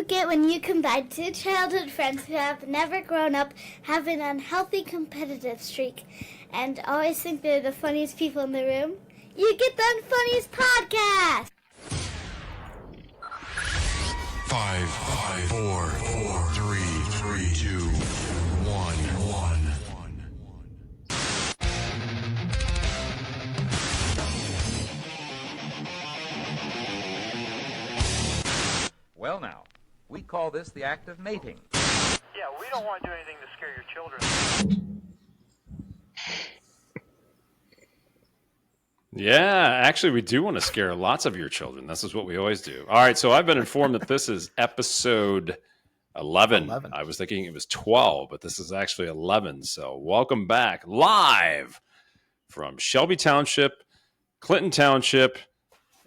get when you combine two childhood friends who have never grown up, have an unhealthy competitive streak, and always think they're the funniest people in the room? You get the Unfunniest Podcast! 5, 4, 3, 2, 1. Well, now, we call this the act of mating. Yeah, we don't want to do anything to scare your children. Yeah, actually, we do want to scare lots of your children. This is what we always do. All right, so I've been informed that this is episode 11. I was thinking it was 12, but this is actually 11. So welcome back live from Shelby Township, Clinton Township,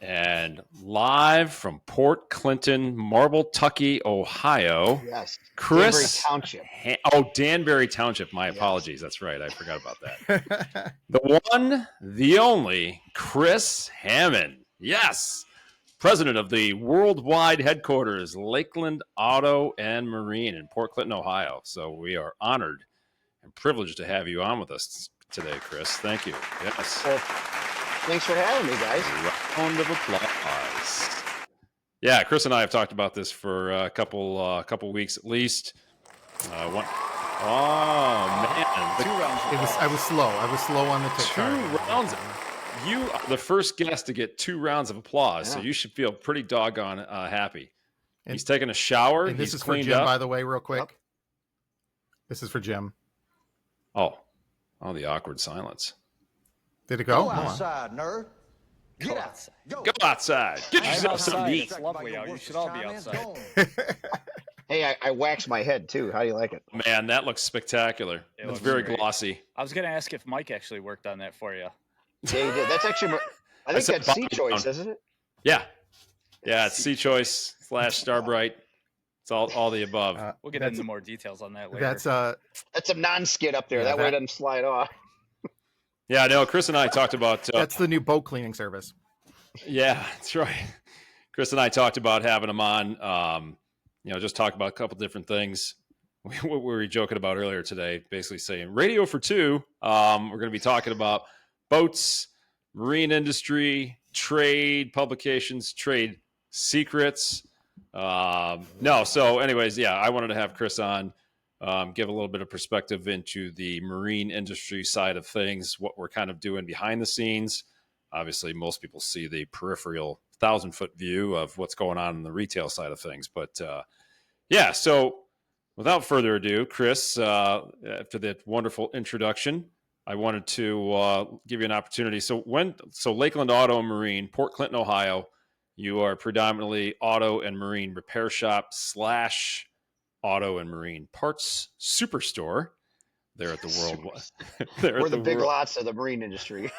and live from Port Clinton, Marble-Tucky, Ohio. Yes. Chris Danbury Township. Danbury Township. My apologies. That's right. I forgot about that. The one, the only, Chris Hammond. Yes. President of the worldwide headquarters, Lakeland Auto and Marine in Port Clinton, Ohio. So we are honored and privileged to have you on with us today, Chris. Thank you. Yes. Well, thanks for having me, guys. Round of applause. Yeah, Chris and I have talked about this for a couple weeks at least. Man, 2 rounds. I was slow. I was slow on the tick. 2 rounds. You are the first guest to get 2 rounds of applause, so you should feel pretty doggone happy. He's taking a shower. And this He's is for cleaned Jim, up. by the way, real quick. Yep. This is for Jim. Oh, the awkward silence. Did it go? Go outside, nerd. Get outside. Go outside. Get I'm yourself some outside. meat. It's lovely out. You should all be outside. Hey, I waxed my head too. How do you like it? Man, that looks spectacular. It It's looks very great. glossy. I was going to ask if Mike actually worked on that for you. Yeah, you did. That's actually, I think said that's C bottom choice, down. isn't it? Yeah, it's C-Choice / Starbright. It's all the above. We'll get into more details on that later. That's That's a non-skid up there. Yeah, that way it doesn't slide off. Yeah, I know. Chris and I talked about. that's the new boat cleaning service. Yeah, that's right. Chris and I talked about having him on. Just talk about a couple different things. What we were joking about earlier today, basically saying radio for 2. We're going to be talking about boats, marine industry, trade publications, trade secrets. So anyways, yeah, I wanted to have Chris on, give a little bit of perspective into the marine industry side of things, what we're kind of doing behind the scenes. Obviously, most people see the peripheral 1,000-foot view of what's going on in the retail side of things. But so without further ado, Chris, after that wonderful introduction, I wanted to give you an opportunity. So Lakeland Auto and Marine, Port Clinton, Ohio, you are predominantly auto and marine repair shop / auto and marine parts superstore. There at the world. We're the big lots of the marine industry.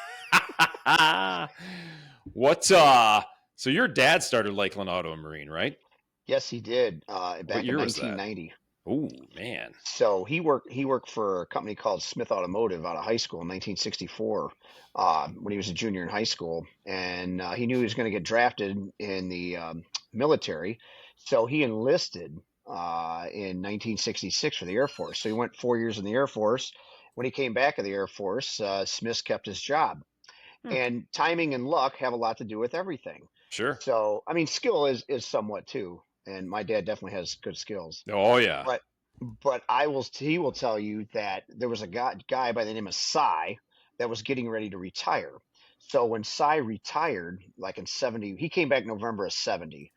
So your dad started Lakeland Auto and Marine, right? Yes, he did. Back in 1990. Oh man! So he worked for a company called Smith Automotive out of high school in 1964 when he was a junior in high school, and he knew he was going to get drafted in the military, so he enlisted in 1966 for the Air Force. So he went 4 years in the Air Force. When he came back in the Air Force, Smith kept his job, and timing and luck have a lot to do with everything. Sure. So I mean, skill is somewhat too. And my dad definitely has good skills. Oh yeah. But he will tell you that there was a guy by the name of Cy that was getting ready to retire. So when Cy retired, like in 70, he came back November of 70.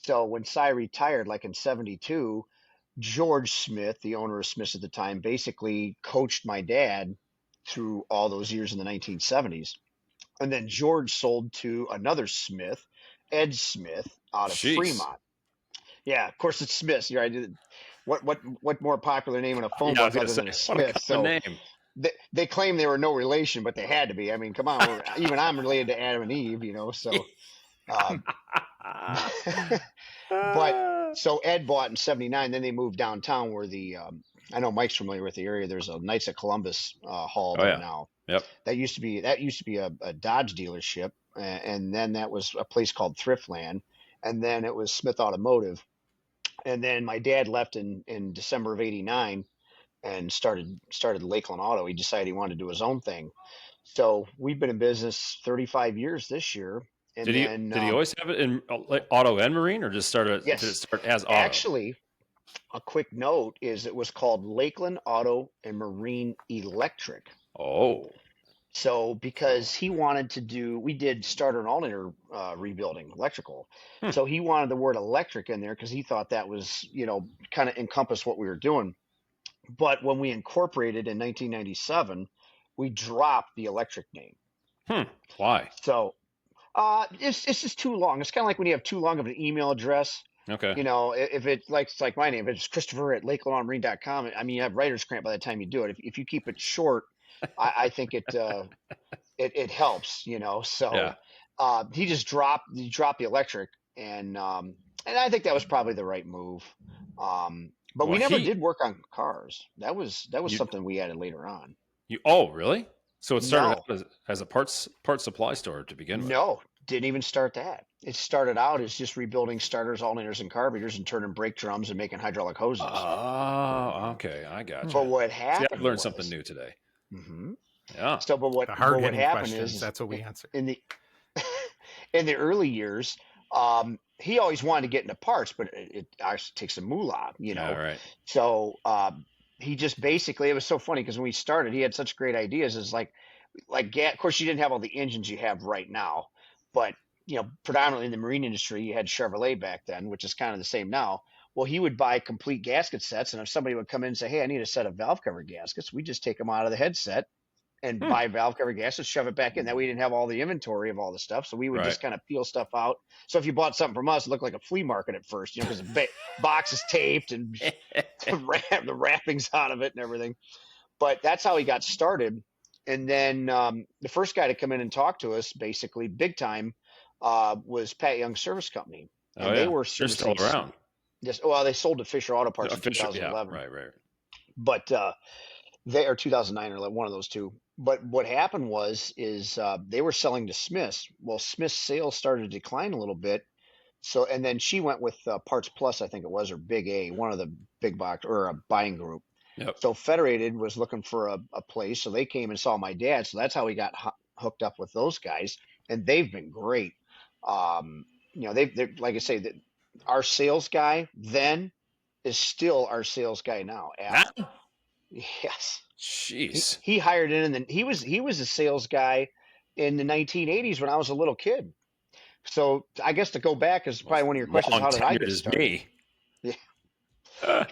So when Cy retired, like in 72, George Smith, the owner of Smith's at the time, basically coached my dad through all those years in the 1970s. And then George sold to another Smith, Ed Smith, out of Fremont. Yeah, of course it's Smith's. Right? What more popular name in a phone book other than Smith? So name. They claim they were no relation, but they had to be. I mean, come on, even I'm related to Adam and Eve, So, but so Ed bought in '79. Then they moved downtown where I know Mike's familiar with the area. There's a Knights of Columbus hall there now. Yep. That used to be a Dodge dealership, and then that was a place called Thriftland, and then it was Smith Automotive. And then my dad left in December of '89 and started Lakeland Auto. He decided he wanted to do his own thing. So we've been in business 35 years this year. And then Did he always have it in like auto and marine, or just did it yes, start as auto? actually, a quick note is it was called Lakeland Auto and Marine Electric. Oh, So because he wanted to do, we did starter and alternator rebuilding, electrical. So he wanted the word electric in there because he thought that was, kind of encompass what we were doing. But when we incorporated in 1997, we dropped the electric name. Why? So it's just too long. It's kind of like when you have too long of an email address. Okay. If it's like my name, if it's Christopher@lakelandonmarine.com, I mean, you have writer's cramp by the time you do it. If you keep it short, I think it helps, So Yeah. he dropped the electric, and I think that was probably the right move. But we Well, never did work on cars. That was You- something we added later on. Oh, really? So it started No. out as a parts supply store to begin with. No, didn't even start that. It started out as just rebuilding starters, alternators, and carburetors, and turning brake drums and making hydraulic hoses. Oh, okay. I got you. But what See, happened? I've learned something new today. Hmm. Yeah. So, but what The but hard what hitting happened questions. is That's what we answer. in the in the early years, he always wanted to get into parts, but it actually takes some moolah, All right. So he just basically, it was so funny because when we started, he had such great ideas. It's like of course, you didn't have all the engines you have right now, but predominantly in the marine industry, you had Chevrolet back then, which is kind of the same now. Well, he would buy complete gasket sets, and if somebody would come in and say, "Hey, I need a set of valve cover gaskets," we just take them out of the headset and buy valve cover gaskets, shove it back in. That we didn't have all the inventory of all the stuff, so we would just kind of peel stuff out. So if you bought something from us, it looked like a flea market at first, because the box is taped and the wrappings out of it and everything. But that's how he got started. And then the first guy to come in and talk to us, basically big time, was Pat Young Service Company, and they were They're still around. Well, they sold to Fisher Auto Parts in Fisher, 2011. yeah, right. But they are 2009 or one of those two. But what happened is they were selling to Smith's. Well, Smith's sales started to decline a little bit. So, and then she went with Parts Plus, I think it was, or Big A, one of the big box or a buying group. Yep. So Federated was looking for a place, so they came and saw my dad. So that's how we got hooked up with those guys, and they've been great. They're like I say, that our sales guy then is still our sales guy now. Al. Yes. Jeez. He hired in, and then he was a sales guy in the 1980s when I was a little kid. So I guess to go back is probably one of your questions. How did I get started? Me. Yeah.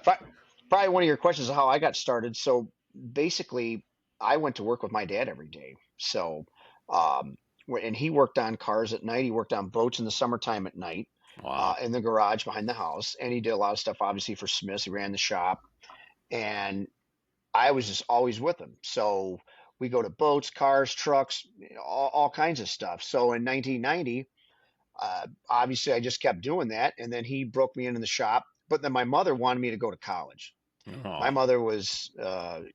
Probably one of your questions is how I got started. So basically, I went to work with my dad every day. So, and he worked on cars at night. He worked on boats in the summertime at night. Wow. In the garage behind the house. And he did a lot of stuff, obviously, for Smiths. He ran the shop. And I was just always with him. So we go to boats, cars, trucks, all kinds of stuff. So in 1990, obviously, I just kept doing that. And then he broke me into the shop. But then my mother wanted me to go to college. Oh. My mother was,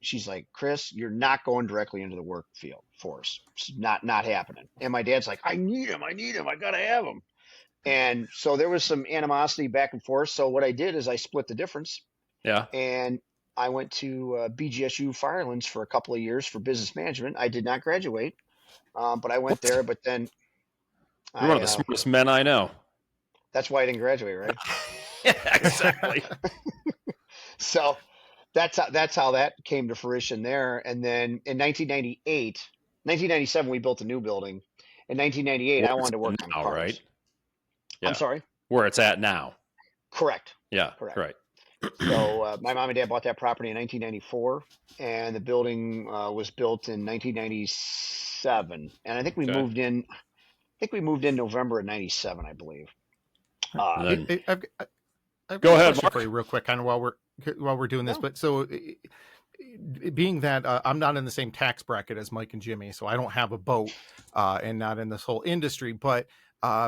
she's like, "Chris, you're not going directly into the work field force. It's not happening." And my dad's like, I need him. I got to have him. And so there was some animosity back and forth. So what I did is I split the difference. Yeah. And I went to BGSU Firelands for a couple of years for business management. I did not graduate, but I went there. But then You're one of the smartest men I know. That's why I didn't graduate, right? Yeah, exactly. So that's how that came to fruition there. And then in 1997, we built a new building. In 1998, I wanted to work on cars. Right? Yeah. I'm sorry? Where it's at now. Correct. Yeah, Correct. right. So my mom and dad bought that property in 1994, and the building was built in 1997. And I think we moved in. November of '97, I believe. I've Go got a ahead, question Mark. for you real quick, kind of while we're doing this. But so, being that I'm not in the same tax bracket as Mike and Jimmy, so I don't have a boat and not in this whole industry. But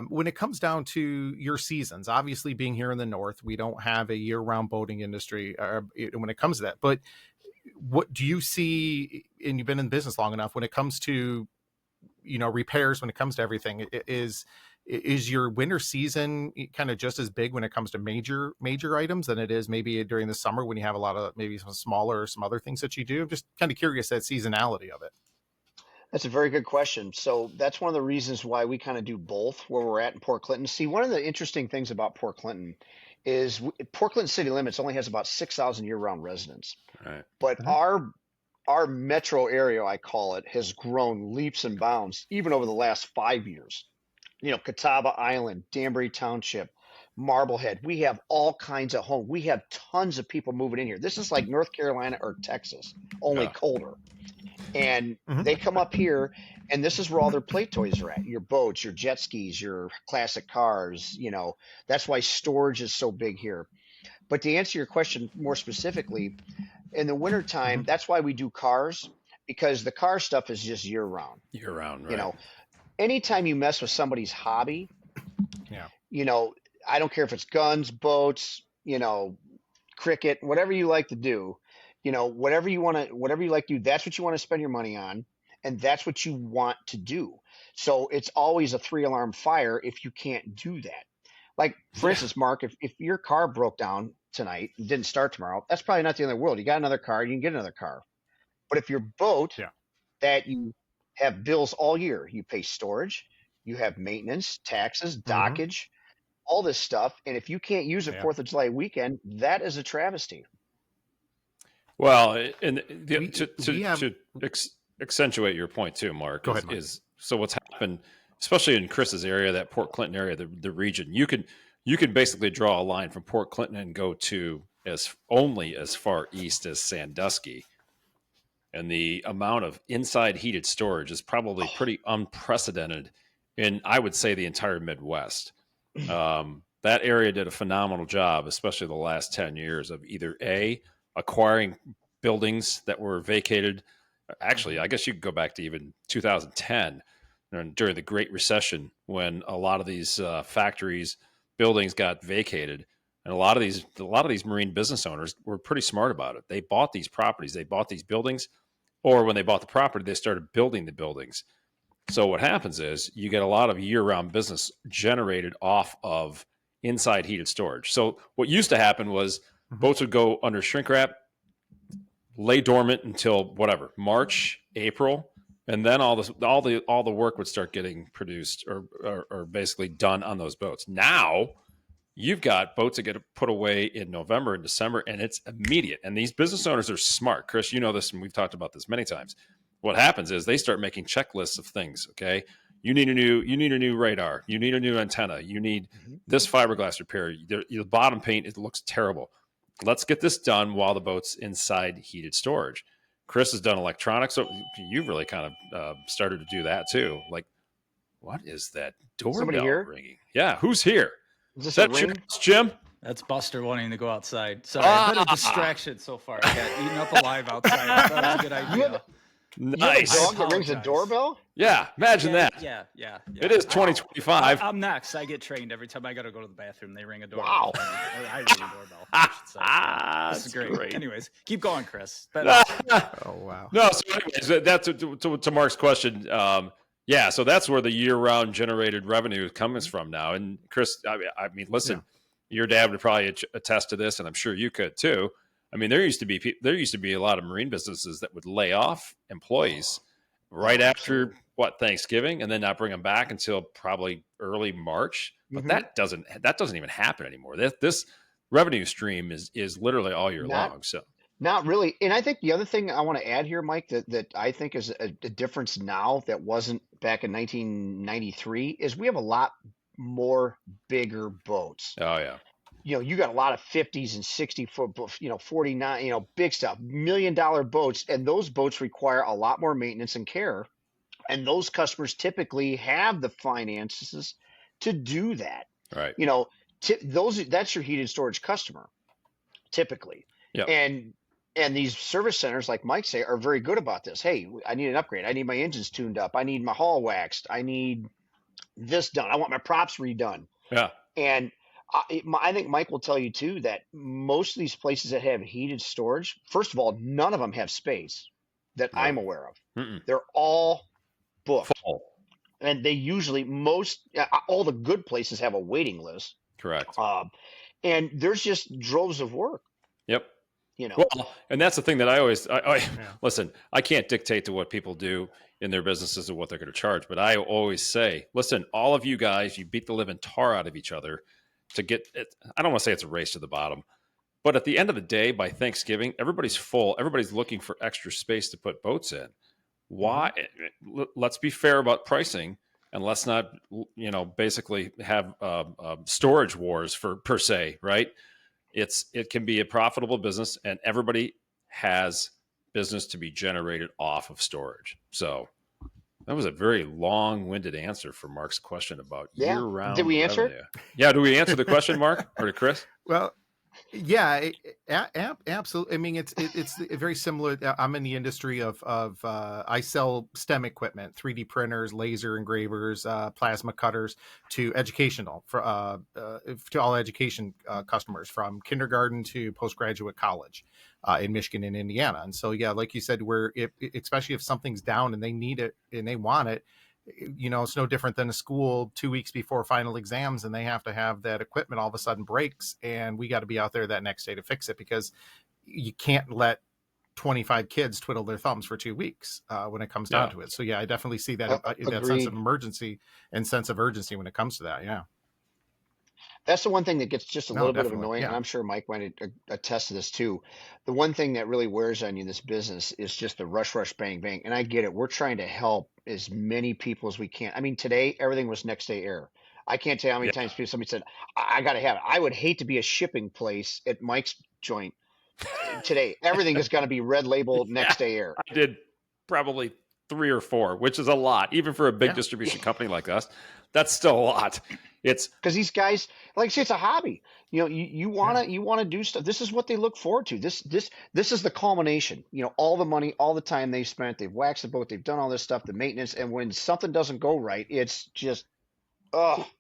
when it comes down to your seasons, obviously being here in the North, we don't have a year-round boating industry when it comes to that. But what do you see? And you've been in business long enough when it comes to repairs, when it comes to everything, is is your winter season kind of just as big when it comes to major items than it is maybe during the summer when you have a lot of maybe some smaller, some other things that you do? I'm just kind of curious that seasonality of it. That's a very good question. So that's one of the reasons why we kind of do both where we're at in Port Clinton. See, one of the interesting things about Port Clinton is Port Clinton city limits only has about 6,000 year-round residents. Right. But our metro area, I call it, has grown leaps and bounds even over the last 5 years. Catawba Island, Danbury Township, Marblehead. We have all kinds of homes. We have tons of people moving in here. This is like North Carolina or Texas, only colder. And they come up here, and this is where all their play toys are at. Your boats, your jet skis, your classic cars. That's why storage is so big here. But to answer your question more specifically, in the wintertime, that's why we do cars, because the car stuff is just year round. Year round, right? Anytime you mess with somebody's hobby, I don't care if it's guns, boats, cricket, whatever you like to do, whatever you like to do, that's what you want to spend your money on. And that's what you want to do. So it's always a 3-alarm fire if you can't do that. Like, for instance, Mark, if your car broke down tonight and didn't start tomorrow, that's probably not the end of the world. You got another car, you can get another car. But if your boat that you have bills all year, you pay storage, you have maintenance, taxes, dockage, all this stuff. And if you can't use it 4th of July weekend, that is a travesty. Well, and to accentuate your point too, Mark, Go ahead, Mike. So what's happened, especially in Chris's area, that Port Clinton area, the region, you can basically draw a line from Port Clinton and go to only as far east as Sandusky. And the amount of inside heated storage is probably pretty unprecedented in, I would say, the entire Midwest. That area did a phenomenal job, especially the last 10 years, of either acquiring buildings that were vacated. Actually, I guess you could go back to even 2010 during the Great Recession, when a lot of these factories, buildings got vacated. And a lot of these marine business owners were pretty smart about it. They bought these properties, they bought these buildings, or when they bought the property, they started building the buildings. So what happens is you get a lot of year-round business generated off of inside heated storage. So what used to happen was boats would go under shrink wrap, lay dormant until March, April, and then all the work would start getting produced or basically done on those boats. Now you've got boats that get put away in November and December, and it's immediate. And these business owners are smart. Chris, you know this, and we've talked about this many times. What happens is they start making checklists of things. Okay, you need a new radar, you need a new antenna, you need this fiberglass repair. The bottom paint, it looks terrible. Let's get this done while the boat's inside heated storage. Chris has done electronics, so you've really kind of started to do that too. Like, what is that doorbell ringing? Yeah, who's here? Is that your house, Jim? That's Buster wanting to go outside. Sorry, a bit of distraction so far. I got eaten up alive outside. I thought it was a good idea. Nice. You have a dog that rings a doorbell? Yeah, imagine that. Yeah. It is 2025. I'm next. I get trained every time I got to go to the bathroom. They ring a doorbell. Wow. I ring a doorbell. I should say. This is great. Anyways, keep going, Chris. Oh, wow. No, so anyways, that's to Mark's question. So that's where the year-round generated revenue comes from now. And Chris, I mean, listen, your dad would probably attest to this, and I'm sure you could too. I mean, there used to be a lot of marine businesses that would lay off employees right after Thanksgiving, and then not bring them back until probably early March. But that doesn't even happen anymore. This revenue stream is literally all year long. So not really. And I think the other thing I want to add here, Mike, that I think is a difference now that wasn't back in 1993 is we have a lot more bigger boats. Oh yeah. You got a lot of 50s and 60-foot, 49, big stuff, $1 million boats. And those boats require a lot more maintenance and care. And those customers typically have the finances to do that. Right. That's your heated storage customer, typically. Yep. And these service centers, like Mike say, are very good about this. Hey, I need an upgrade. I need my engines tuned up. I need my hull waxed. I need this done. I want my props redone. Yeah. And I think Mike will tell you too that most of these places that have heated storage, first of all, none of them have space that I'm aware of. They're all booked. Full. and they usually all the good places have a waiting list. Correct. And there's just droves of work. Yep. You know. Well, and that's the thing that I Yeah. listen. I can't dictate to what people do in their businesses or what they're going to charge, but I always say, listen, all of you guys, you beat the living tar out of each other to get it. I don't want to say it's a race to the bottom, but at the end of the day, by Thanksgiving, everybody's full. Everybody's looking for extra space to put boats in. Why? Let's be fair about pricing, and let's not, basically have storage wars per se, right? It can be a profitable business, and everybody has business to be generated off of storage. So that was a very long-winded answer for Mark's question about year-round. Did we answer revenue. Yeah, do we answer the question, Mark, or to Chris? Well, yeah, absolutely. I mean, it's very similar. I'm in the industry of I sell STEM equipment, 3D printers, laser engravers, plasma cutters to educational to all education customers from kindergarten to postgraduate college in Michigan and Indiana. And so, yeah, like you said, especially if something's down and they need it and they want it, it's no different than a school 2 weeks before final exams, and they have to have that equipment all of a sudden breaks, and we got to be out there that next day to fix it, because you can't let 25 kids twiddle their thumbs for 2 weeks when it comes down to it. So yeah, I definitely see that that sense of emergency and sense of urgency when it comes to that. Yeah. That's the one thing that gets just a little bit of definitely, annoying, yeah. and I'm sure Mike might attest to this too. The one thing that really wears on you in this business is just the rush, bang, bang. And I get it. We're trying to help as many people as we can. I mean, today, everything was next day air. I can't tell you how many times somebody said, I got to have it. I would hate to be a shipping place at Mike's joint today. Everything is going to be red label next day air. I did probably 3 or 4, which is a lot, even for a big distribution company like us. That's still a lot. It's because these guys, like I say, it's a hobby. You want to do stuff. This is what they look forward to. This is the culmination. All the money, all the time they've spent, they've waxed the boat, they've done all this stuff, the maintenance, and when something doesn't go right, it's just,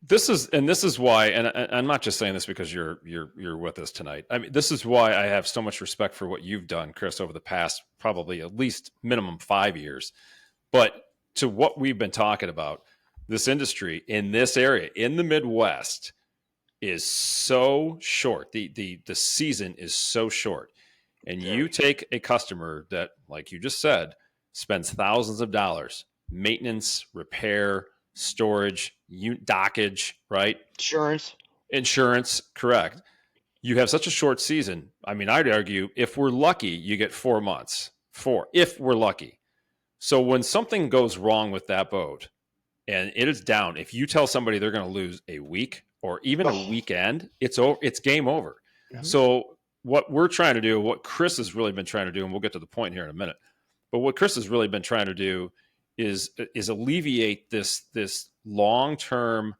This is why, and I'm not just saying this because you're with us tonight. I mean, this is why I have so much respect for what you've done, Chris, over the past probably at least minimum 5 years. But to what we've been talking about, this industry in this area in the Midwest is so short. The season is so short, and you take a customer that, like you just said, spends thousands of dollars, maintenance, repair, storage, dockage, right? Insurance, correct. You have such a short season. I mean, I'd argue if we're lucky, you get 4 months. If we're lucky. So when something goes wrong with that boat and it is down, if you tell somebody they're going to lose a week or even a weekend, it's game over. Mm-hmm. So what we're trying to do, what Chris has really been trying to do, and we'll get to the point here in a minute, but what Chris has really been trying to do is alleviate this long-term,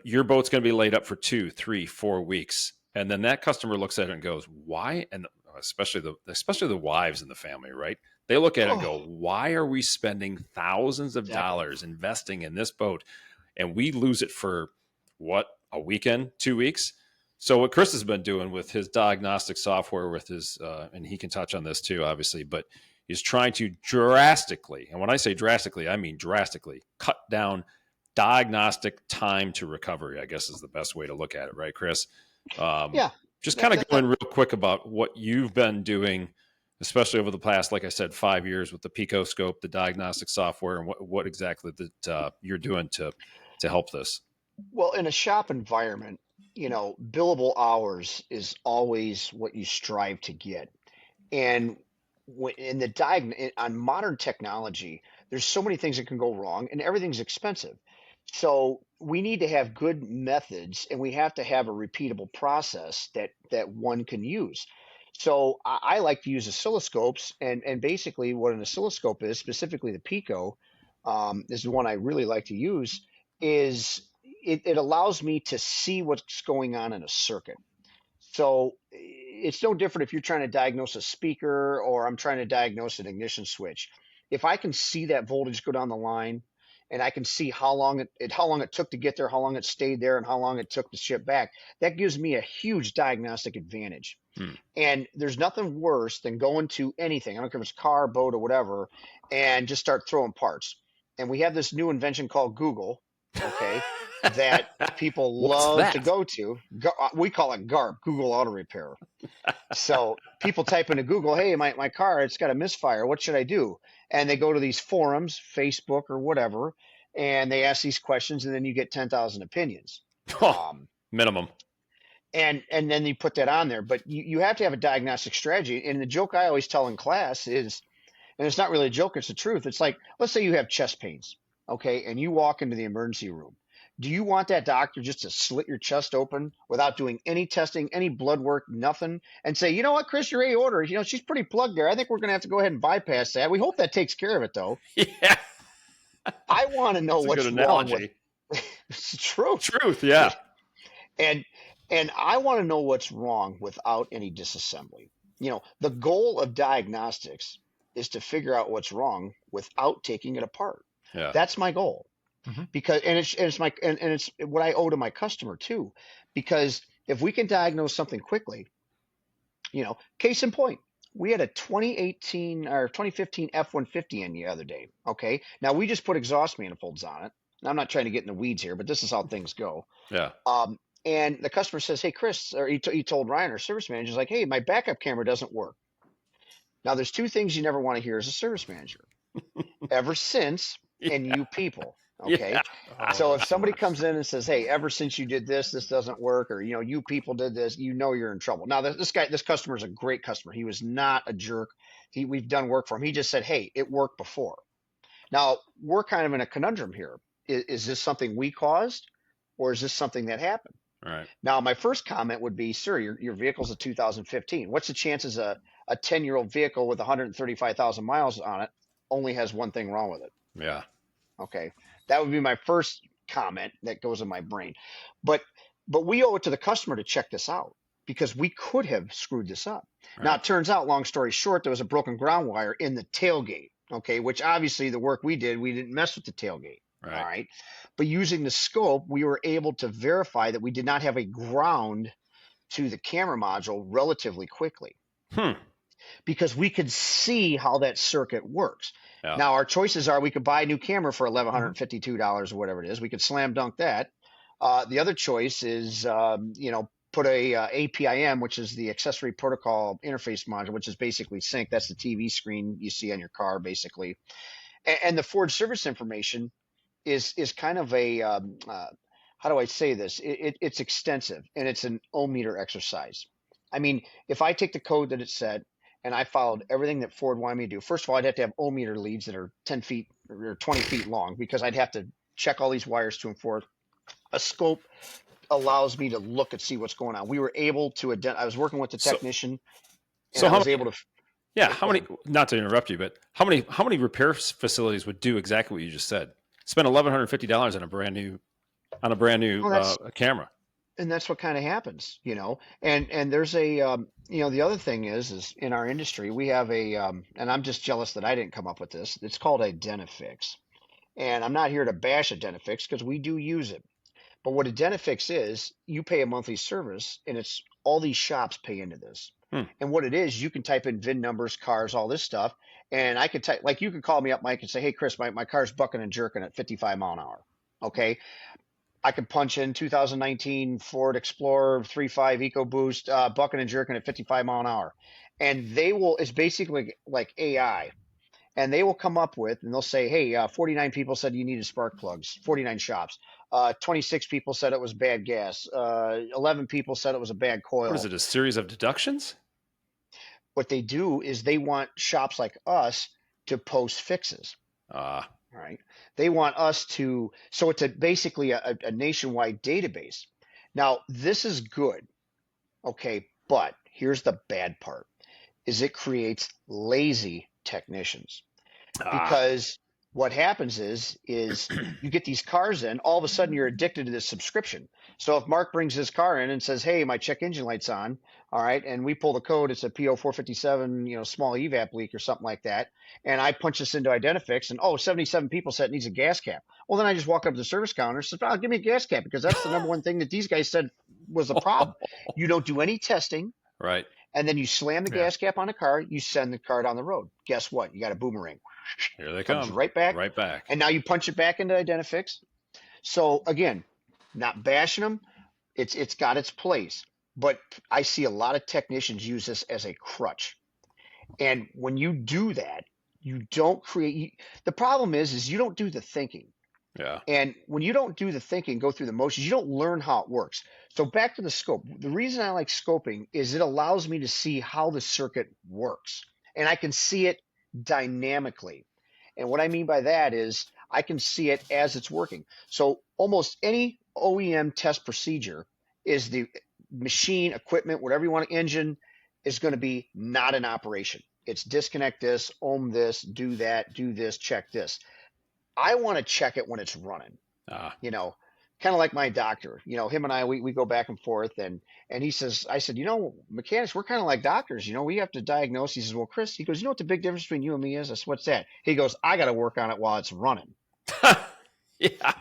your boat's going to be laid up for 2, 3, 4 weeks. And then that customer looks at it and goes, why? And especially the wives in the family, right? They look at it and go, why are we spending thousands of dollars investing in this boat and we lose it for a weekend, 2 weeks? So what Chris has been doing with his diagnostic software, with his, and he can touch on this too, obviously, but he's trying to drastically, and when I say drastically, I mean drastically, cut down diagnostic time to recovery, I guess is the best way to look at it, right, Chris? Just kind of going real quick about what you've been doing, especially over the past, like I said, 5 years with the Picoscope, the diagnostic software, and what exactly that you're doing to help this. Well, in a shop environment, billable hours is always what you strive to get. And on modern technology, there's so many things that can go wrong, and everything's expensive. So we need to have good methods, and we have to have a repeatable process that one can use. So I like to use oscilloscopes, and basically what an oscilloscope is, specifically the Pico, is the one I really like to use, is it allows me to see what's going on in a circuit. So it's no different if you're trying to diagnose a speaker or I'm trying to diagnose an ignition switch. If I can see that voltage go down the line, and I can see how long it took to get there, how long it stayed there, and how long it took to ship back, that gives me a huge diagnostic advantage. And there's nothing worse than going to anything, I don't care if it's car, boat, or whatever, and just start throwing parts. and we have this new invention called Google, okay, that people What's love that? to go to. We call it GARP, Google Auto Repair. So people type into Google, hey, my car, it's got a misfire. What should I do? And they go to these forums, Facebook or whatever, and they ask these questions, and then you get 10,000 opinions. Minimum. And then you put that on there. But you have to have a diagnostic strategy. And the joke I always tell in class is, and it's not really a joke, it's the truth. It's like, let's say you have chest pains, okay, and you walk into the emergency room. Do you want that doctor just to slit your chest open without doing any testing, any blood work, nothing, and say, you know what, Chris, your aorta, she's pretty plugged there. I think we're going to have to go ahead and bypass that. We hope that takes care of it, though. Yeah. I want to know what's wrong with it's true. Truth, yeah. And I want to know what's wrong without any disassembly. The goal of diagnostics is to figure out what's wrong without taking it apart. Yeah. That's my goal. Because it's what I owe to my customer too, because if we can diagnose something quickly, case in point, we had a 2018 or 2015 F-150 in the other day. Okay, now we just put exhaust manifolds on it. And I'm not trying to get in the weeds here, but this is how things go. Yeah. And the customer says, hey, Chris, or he told Ryan, our service manager, is like, hey, my backup camera doesn't work. Now, there's two things you never want to hear as a service manager. Ever since, and you people. Okay. Yeah. So if somebody comes in and says, hey, ever since you did this doesn't work, or, you people did this, you're in trouble. Now, this customer is a great customer. He was not a jerk. We've done work for him. He just said, hey, it worked before. Now, we're kind of in a conundrum here. Is this something we caused, or is this something that happened? Right. Now, my first comment would be, sir, your vehicle's a 2015. What's the chances a 10-year-old vehicle with 135,000 miles on it only has one thing wrong with it? Yeah. Okay. That would be my first comment that goes in my brain. But we owe it to the customer to check this out, because we could have screwed this up. Right. Now, it turns out, long story short, there was a broken ground wire in the tailgate, okay, which obviously the work we didn't mess with the tailgate. Right. All right. But using the scope, we were able to verify that we did not have a ground to the camera module relatively quickly. Because we could see how that circuit works. Yeah. Now, our choices are, we could buy a new camera for $1,152 or whatever it is. We could slam dunk that. The other choice is, put a APIM, which is the accessory protocol interface module, which is basically sync. That's the TV screen you see on your car, basically. And the Ford service information is kind of a, how do I say this? It's extensive, and it's an ohm-meter exercise. I mean, if I take the code that it said, and I followed everything that Ford wanted me to do, first of all, I'd have to have ohm-meter leads that are 10 feet or 20 feet long, because I'd have to check all these wires to and forth. A scope allows me to look and see what's going on. We were able to I was working with the technician, and I was able to. Yeah, how many? Not to interrupt you, but how many repair facilities would do exactly what you just said? Spend $1,150 on a brand new camera. And that's what kind of happens, and there's a, the other thing is in our industry, we have and I'm just jealous that I didn't come up with this. It's called Identifix. And I'm not here to bash Identifix, because we do use it. But what Identifix is, you pay a monthly service, and it's all these shops pay into this. And what it is, you can type in VIN numbers, cars, all this stuff. And I could type, like, you could call me up, Mike, and say, hey, Chris, my car's bucking and jerking at 55 mile an hour. Okay. I could punch in 2019 Ford Explorer 3.5 EcoBoost, bucking and jerking at 55 mile an hour. And it's basically like AI. And they will come up with, and they'll say, hey, 49 people said you needed spark plugs, 49 shops. 26 people said it was bad gas. 11 people said it was a bad coil. What is it, a series of deductions? What they do is they want shops like us to post fixes. Right. They want us to, so it's basically a nationwide database. Now, this is good. Okay. But here's the bad part, is it creates lazy technicians. Because what happens is you get these cars in, all of a sudden you're addicted to this subscription. So if Mark brings his car in and says, hey, my check engine light's on, all right, and we pull the code, it's a PO 457, small evap leak or something like that, and I punch this into Identifix, and 77 people said it needs a gas cap. Well, then I just walk up to the service counter and say, oh, give me a gas cap, because that's the number one thing that these guys said was the problem. You don't do any testing. Right. And then you slam the gas cap on the car, you send the car down the road. Guess what? You got a boomerang. Here they comes come. right back. Right back. And now you punch it back into Identifix. So again, not bashing them. It's got its place. But I see a lot of technicians use this as a crutch. And when you do that, you don't create. The problem is you don't do the thinking. Yeah. And when you don't do the thinking, go through the motions, you don't learn how it works. So back to the scope. The reason I like scoping is it allows me to see how the circuit works. And I can see it dynamically. And what I mean by that is I can see it as it's working. So almost any OEM test procedure is the machine, equipment, whatever you want, engine is going to be not in operation. It's disconnect this, ohm this, do that, do this, check this. I want to check it when it's running, you know, kind of like my doctor, you know, him and I, we go back and forth and he says, I said, you know, mechanics, we're kind of like doctors, you know, we have to diagnose. He says, well, Chris, he goes, you know what the big difference between you and me is? I said, what's that? He goes, I got to work on it while it's running. Yeah.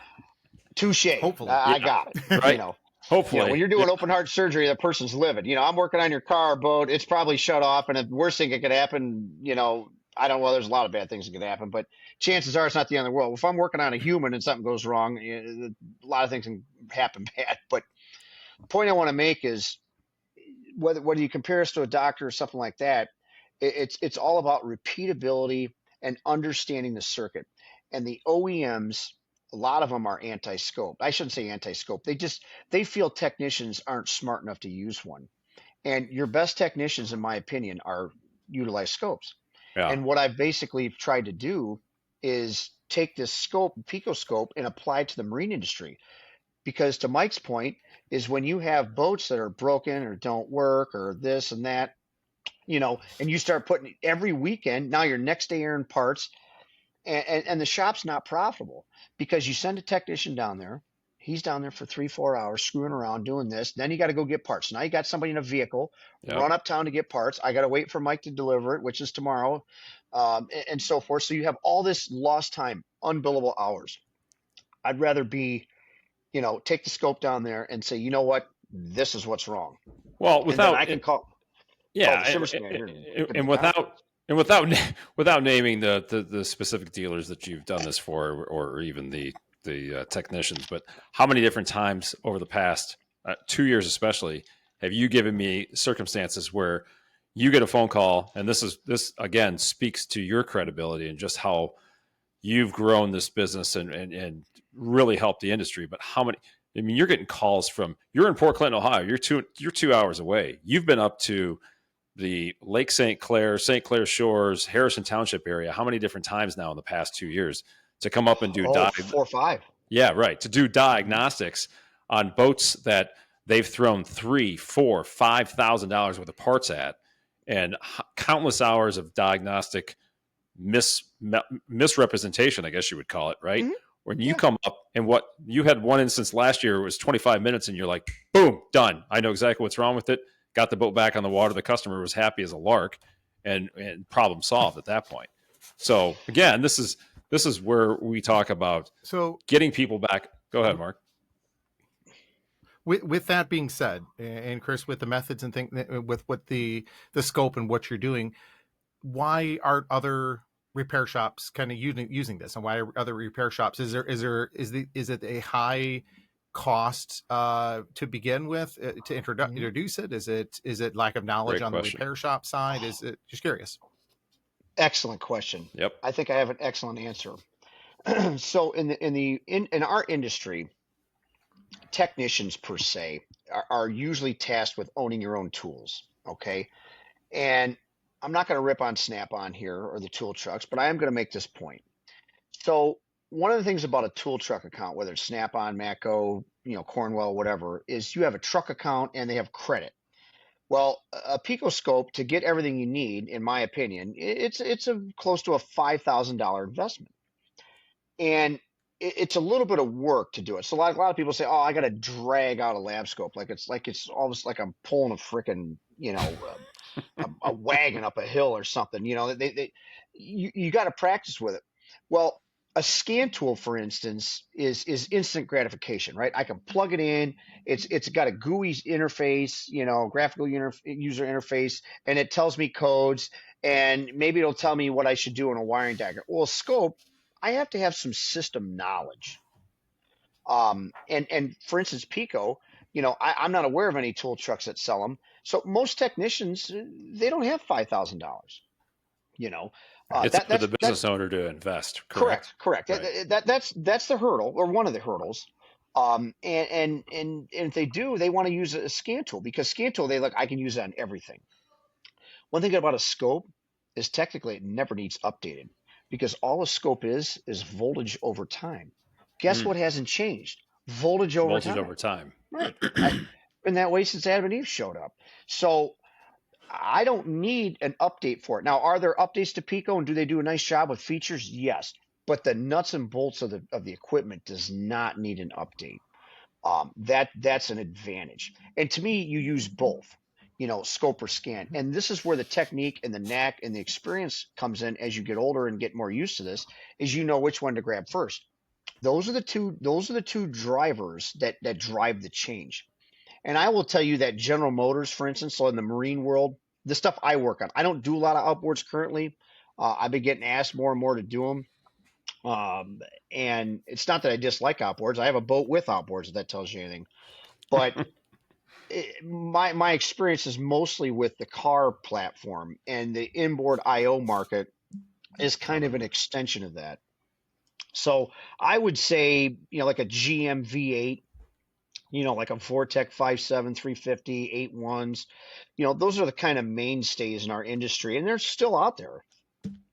Touche. Hopefully. I got it. Right. You know, Hopefully. you know, when you're doing open heart surgery, the person's living. You know, I'm working on your car, boat. It's probably shut off. And the worst thing that could happen, you know, I don't, well, there's a lot of bad things that could happen, but chances are it's not the end of the world. If I'm working on a human and something goes wrong, a lot of things can happen bad. But the point I want to make is whether you compare us to a doctor or something like that, it's all about repeatability and understanding the circuit. And the OEMs, a lot of them are anti-scope. I shouldn't say anti-scope. They feel technicians aren't smart enough to use one. And your best technicians, in my opinion, utilize scopes. Yeah. And what I've basically tried to do is take this scope, picoscope, and apply it to the marine industry. Because to Mike's point is when you have boats that are broken or don't work or this and that, you know, and you start putting every weekend, now you're next day airing parts and the shop's not profitable because you send a technician down there. He's down there for 3-4 hours screwing around doing this. Then you got to go get parts. Now you got somebody in a vehicle, run uptown to get parts. I got to wait for Mike to deliver it, which is tomorrow, and so forth. So you have all this lost time, unbillable hours. I'd rather be, you know, take the scope down there and say, you know what, this is what's wrong. Well, without I can call. Yeah, call the and without naming the specific dealers that you've done this for, or even the technicians, but how many different times over the past 2 years especially have you given me circumstances where you get a phone call, and this again speaks to your credibility and just how you've grown this business and really helped the industry. But how many? I mean, you're getting calls from, you're in Port Clinton, Ohio. You're 2 hours away. You've been up to the Lake St. Clair Shores, Harrison Township area. How many different times now in the past 2 years to come up and do 4 or 5? Yeah, right. To do diagnostics on boats that they've thrown $3,000, $4,000, $5,000 worth of parts at, and countless hours of diagnostic misrepresentation, I guess you would call it, right? Mm-hmm. When you come up and what you had one instance last year, it was 25 minutes and you're like, boom, done. I know exactly what's wrong with it. Got the boat back on the water. The customer was happy as a lark and problem solved at that point. So again, this is where we talk about getting people back. Go ahead, Mark. With that being said, and Chris, with the methods and with what the scope and what you're doing, why aren't other repair shops kind of using this, and why are other repair shops? Is it a high cost to begin with to introduce it? Is it lack of knowledge on the repair shop side? Is it just curious? Excellent question. Yep. I think I have an excellent answer. So in our industry, technicians per se are usually tasked with owning your own tools. Okay. And I'm not going to rip on Snap-on here or the tool trucks, but I am going to make this point. So one of the things about a tool truck account, whether it's Snap-on, Matco, Cornwell, whatever, is you have a truck account and they have credit. Well, a picoscope, to get everything you need, in my opinion, it's close to a $5,000 investment. And it's a little bit of work to do it. So a lot of people say, "Oh, I got to drag out a lab scope, like it's almost like I'm pulling a freaking a wagon up a hill or something." You got to practice with it. Well, a scan tool, for instance, is instant gratification, right? I can plug it in. It's got a GUI interface, graphical user interface, and it tells me codes. and maybe it'll tell me what I should do in a wiring diagram. Well, a scope, I have to have some system knowledge. And for instance, Pico, I'm not aware of any tool trucks that sell them. So most technicians, they don't have $5,000. It's up to the business owner to invest. Correct. Right. That's the hurdle, or one of the hurdles. And if they do, they want to use a scan tool, because scan tool, I can use it on everything. One thing about a scope is technically it never needs updated, because all a scope is voltage over time. Guess what hasn't changed? Voltage over time. Right. Been that way since Adam and Eve showed up. So I don't need an update for it. Now, are there updates to Pico, and do they do a nice job with features? Yes. But the nuts and bolts of the equipment does not need an update. That's an advantage. And to me, you use both, scope or scan. And this is where the technique and the knack and the experience comes in as you get older and get more used to this, is which one to grab first. Those are the two drivers that drive the change. And I will tell you that General Motors, for instance, so in the marine world, the stuff I work on, I don't do a lot of outboards currently. I've been getting asked more and more to do them. And it's not that I dislike outboards. I have a boat with outboards, if that tells you anything. But my experience is mostly with the car platform, and the inboard IO market is kind of an extension of that. So I would say, like a GM V8, like a Vortec 5.7, 350, 8.1s, those are the kind of mainstays in our industry, and they're still out there.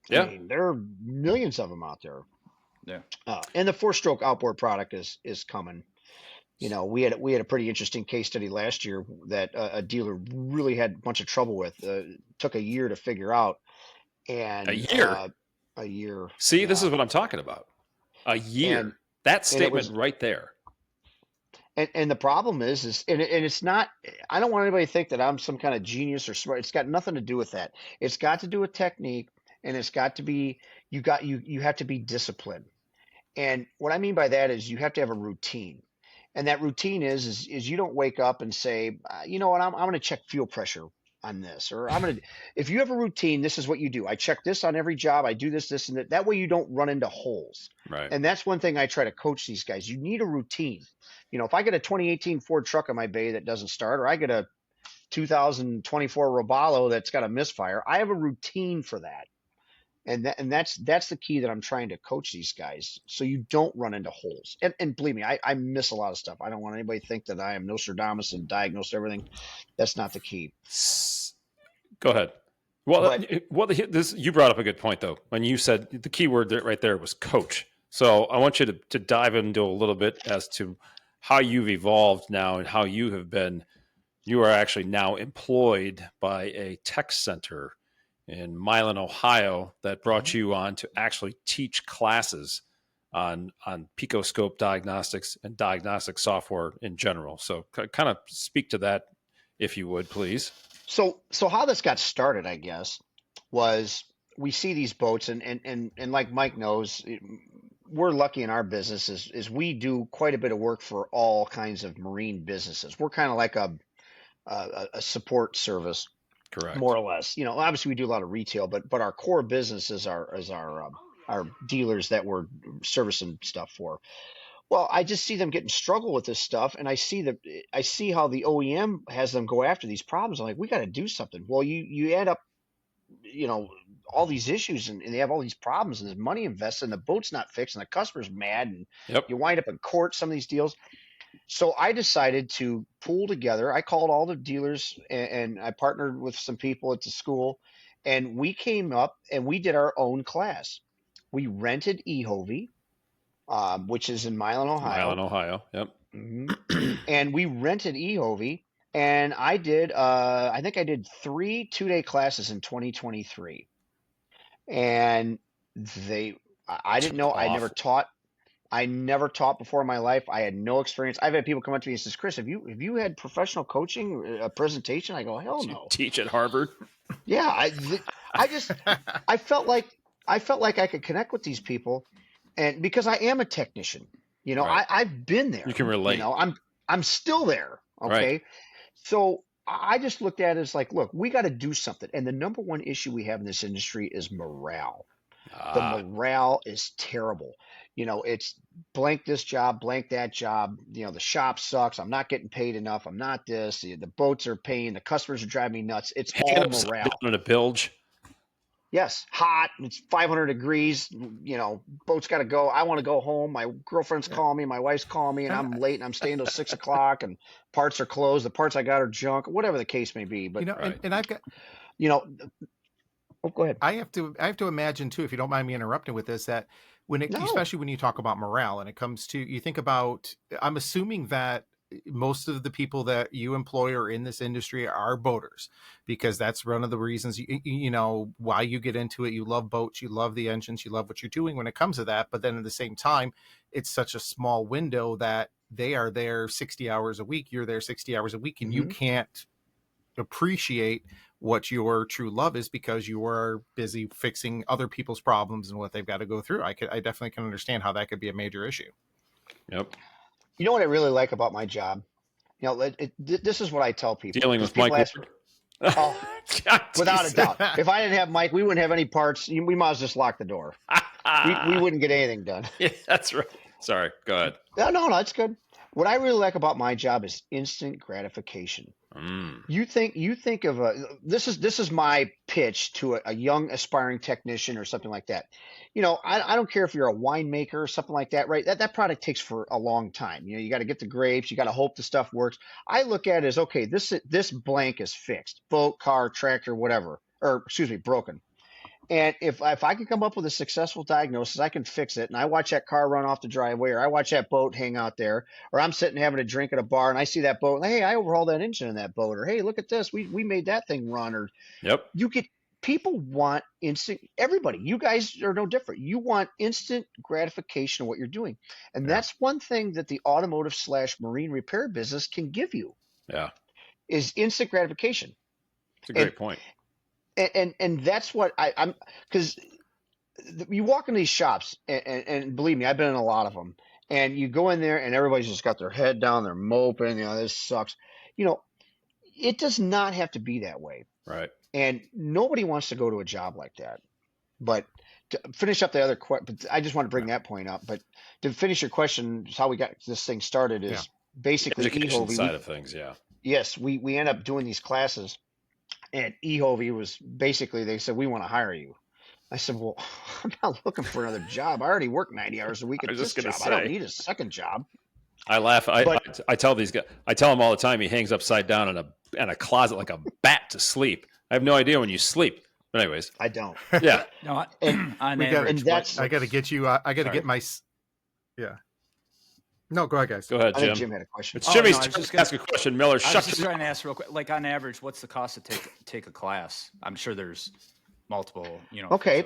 Yeah. I mean, there are millions of them out there. Yeah. And the 4-stroke outboard product is coming. We had a pretty interesting case study last year that a dealer really had a bunch of trouble with. Took a year to figure out. And a year. See, this is what I'm talking about. A year. That statement right there. And the problem is it's not, I don't want anybody to think that I'm some kind of genius or smart. It's got nothing to do with that. It's got to do with technique, and it's got to be, you have to be disciplined. And what I mean by that is you have to have a routine. And that routine is you don't wake up and say, you know what, I'm going to check fuel pressure on this, or if you have a routine, this is what you do. I check this on every job. I do this, and that. That way you don't run into holes. Right. And that's one thing I try to coach these guys. You need a routine. If I get a 2018 Ford truck on my bay that doesn't start, or I get a 2024 Robalo that's got a misfire, I have a routine for that. And that's the key that I'm trying to coach these guys, so you don't run into holes. And believe me, I miss a lot of stuff. I don't want anybody to think that I am Nostradamus and diagnose everything. That's not the key. Go ahead. Well, you brought up a good point, though, when you said the key word right there was coach. So I want you to dive into a little bit as to how you've evolved now, and how you are actually now employed by a tech center in Milan, Ohio, that brought you on to actually teach classes on Picoscope diagnostics and diagnostic software in general. So kind of speak to that, if you would, please. So how this got started, I guess, was we see these boats, and like Mike knows, we're lucky in our business is we do quite a bit of work for all kinds of marine businesses. We're kind of like a support service. Correct. More or less. Obviously we do a lot of retail, but our core business is our dealers that we're servicing stuff for. Well, I just see them getting struggle with this stuff, and I see how the OEM has them go after these problems. I'm like, we got to do something. Well, you add up, all these issues, and they have all these problems, and there's money invested, and the boat's not fixed, and the customer's mad, and you wind up in court, some of these deals. So I decided to pool together. I called all the dealers, and I partnered with some people at the school, and we came up and we did our own class. We rented eHovie, which is in Milan, Ohio. Yep. Mm-hmm. And we rented eHovie, and I did, I think I did 3 2-day classes in 2023. And I didn't know, I never taught before in my life. I had no experience. I've had people come up to me and says, Chris, have you had professional coaching, a presentation? I go, hell no. You teach at Harvard? Yeah. I felt like I could connect with these people, and because I am a technician, right. I've been there. You can relate. I'm still there. Okay. Right. So I just looked at it as like, look, we got to do something. And the number one issue we have in this industry is morale. The morale is terrible. It's blank this job, blank that job. The shop sucks. I'm not getting paid enough. I'm not this. The boats are paying. The customers are driving me nuts. It's hanging all upside morale. down in a bilge. Yes, hot. It's 500 degrees. Boat's got to go. I want to go home. My girlfriend's calling me. My wife's calling me, and I'm late, and I'm staying till 6 o'clock, and parts are closed. The parts I got are junk, whatever the case may be. But and I've got, oh, go ahead. I have to imagine too, if you don't mind me interrupting with this, that especially when you talk about morale and it comes to, you think about, I'm assuming that most of the people that you employ or in this industry are boaters, because that's one of the reasons why you get into it. You love boats, you love the engines, you love what you're doing when it comes to that. But then at the same time, it's such a small window that they are there 60 hours a week. You're there 60 hours a week, and you can't appreciate what your true love is because you are busy fixing other people's problems and what they've got to go through. I definitely can understand how that could be a major issue. Yep. You know what I really like about my job? This is what I tell people. Dealing with Mike. Oh, without a doubt. If I didn't have Mike, we wouldn't have any parts. We might as well just lock the door. We wouldn't get anything done. Yeah, that's right. Sorry. Go ahead. No, it's good. What I really like about my job is instant gratification. You think of this is my pitch to a young aspiring technician or something like that. I don't care if you're a winemaker or something like that, right? That product takes for a long time. You got to get the grapes, you got to hope the stuff works. I look at it as, okay, this blank is fixed. Boat, car, tractor, whatever, or excuse me, broken. And if I can come up with a successful diagnosis, I can fix it. And I watch that car run off the driveway, or I watch that boat hang out there, or I'm sitting having a drink at a bar and I see that boat. And, hey, I overhauled that engine in that boat, or hey, look at this, we made that thing run. Or people want instant. Everybody, you guys are no different. You want instant gratification of what you're doing, and that's one thing that the automotive / marine repair business can give you. Yeah, is instant gratification. It's a great point. And that's what I'm, because you walk in these shops and believe me, I've been in a lot of them, and you go in there and everybody's just got their head down, they're moping, this sucks. It does not have to be that way. Right. And nobody wants to go to a job like that. But to finish up the other question, I just want to bring that point up. But to finish your question, how we got this thing started is basically education side of things. Yeah. Yes, we end up doing these classes. And eHovie was basically, they said, we want to hire you. I said, well, I'm not looking for another job. I already work 90 hours a week at this job. I don't need a second job. I laugh. I tell these guys, I tell them all the time, he hangs upside down in a closet like a bat to sleep. I have no idea when you sleep. But anyways. I don't. Yeah. No, I got to get you, I got to get my, No, go ahead, guys. Go ahead, Jim. I think Jim had a question. It's Jimmy's turn to ask a question. Miller, I was just trying to ask real quick. Like on average, what's the cost to take a class? I'm sure there's multiple. Okay.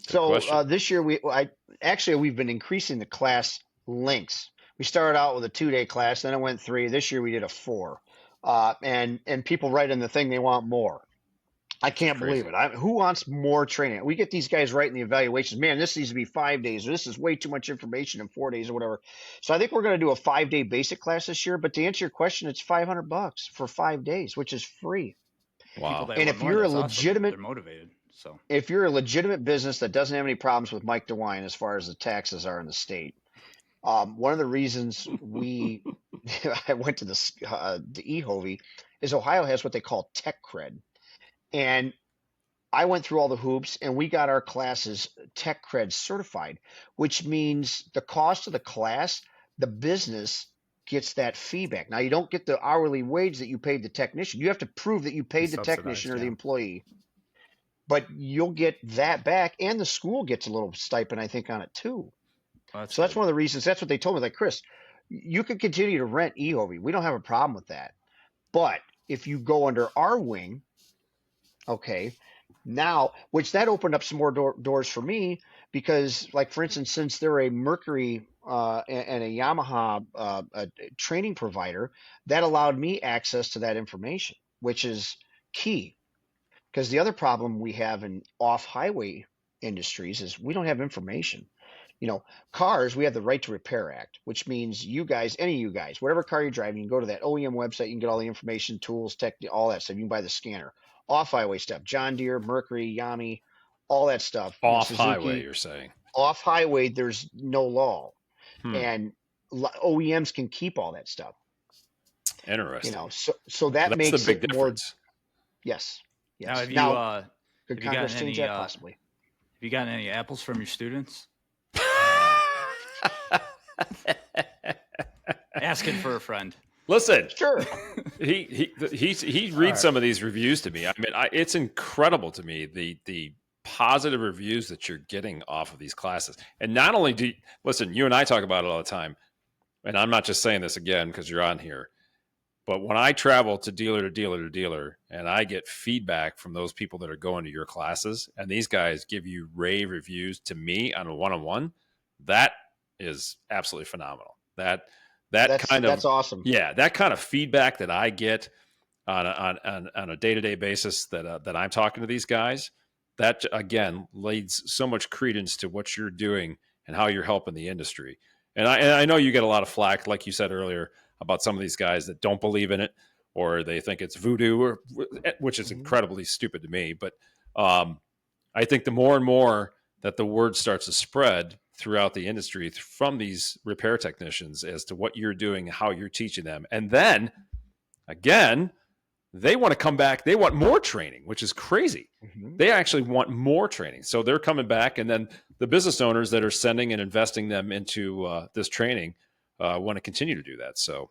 So, So this year we've been increasing the class lengths. We started out with a 2-day class, then it went 3. This year we did a 4, and people write in the thing they want more. I can't believe it. Who wants more training? We get these guys writing the evaluations. Man, this needs to be 5 days, or this is way too much information in 4 days, or whatever. So I think we're going to do a 5-day basic class this year. But to answer your question, it's $500 for 5 days, which is free. Wow! And if you're a legitimate, they're motivated. So if you're a legitimate business that doesn't have any problems with Mike DeWine as far as the taxes are in the state, one of the reasons I went to the eHovie is Ohio has what they call tech cred. And I went through all the hoops, and we got our classes tech cred certified, which means the cost of the class, the business gets that fee back. Now, you don't get the hourly wage that you paid the technician. You have to prove that you paid the technician or the employee. But you'll get that back, and the school gets a little stipend, I think, on it too. So that's one of the reasons. That's what they told me. Like, Chris, you can continue to rent eHovie. We don't have a problem with that. But if you go under our wing, okay, now, which that opened up some more doors for me because, like, for instance, since they're a Mercury and a Yamaha a training provider, that allowed me access to that information, which is key. Because the other problem we have in off-highway industries is we don't have information. Cars, we have the Right to Repair Act, which means you guys, any of you guys, whatever car you're driving, you can go to that OEM website, you can get all the information, tools, tech, all that stuff. You can buy the scanner. Off-highway stuff, John Deere, Mercury, Yami, all that stuff. Off Suzuki. highway, you're saying? Off-highway, there's no law. Hmm. And OEMs can keep all that stuff. Interesting. So that that's makes the big it more. difference. Yes. Now, have you, could have you Congress gotten change any, that? Possibly. Have you gotten any apples from your students? Asking for a friend. Listen, Sure. he reads some of these reviews to me. I mean, it's incredible to me the positive reviews that you're getting off of these classes. And not only listen, you and I talk about it all the time, and I'm not just saying this again because you're on here, but when I travel to dealer to dealer to dealer, and I get feedback from those people that are going to your classes, and these guys give you rave reviews to me on a one-on-one, that is absolutely phenomenal. That's awesome. Yeah, that kind of feedback that I get on a day-to-day basis that I'm talking to these guys, that again leads so much credence to what you're doing and how you're helping the industry. And I know you get a lot of flack, like you said earlier, about some of these guys that don't believe in it or they think it's voodoo, which is incredibly stupid to me. But I think the more and more that the word starts to spread throughout the industry from these repair technicians as to what you're doing, how you're teaching them. And then again, they want to come back. They want more training, which is crazy. Mm-hmm. They actually want more training. So they're coming back. And then the business owners that are sending and investing them into this training want to continue to do that. So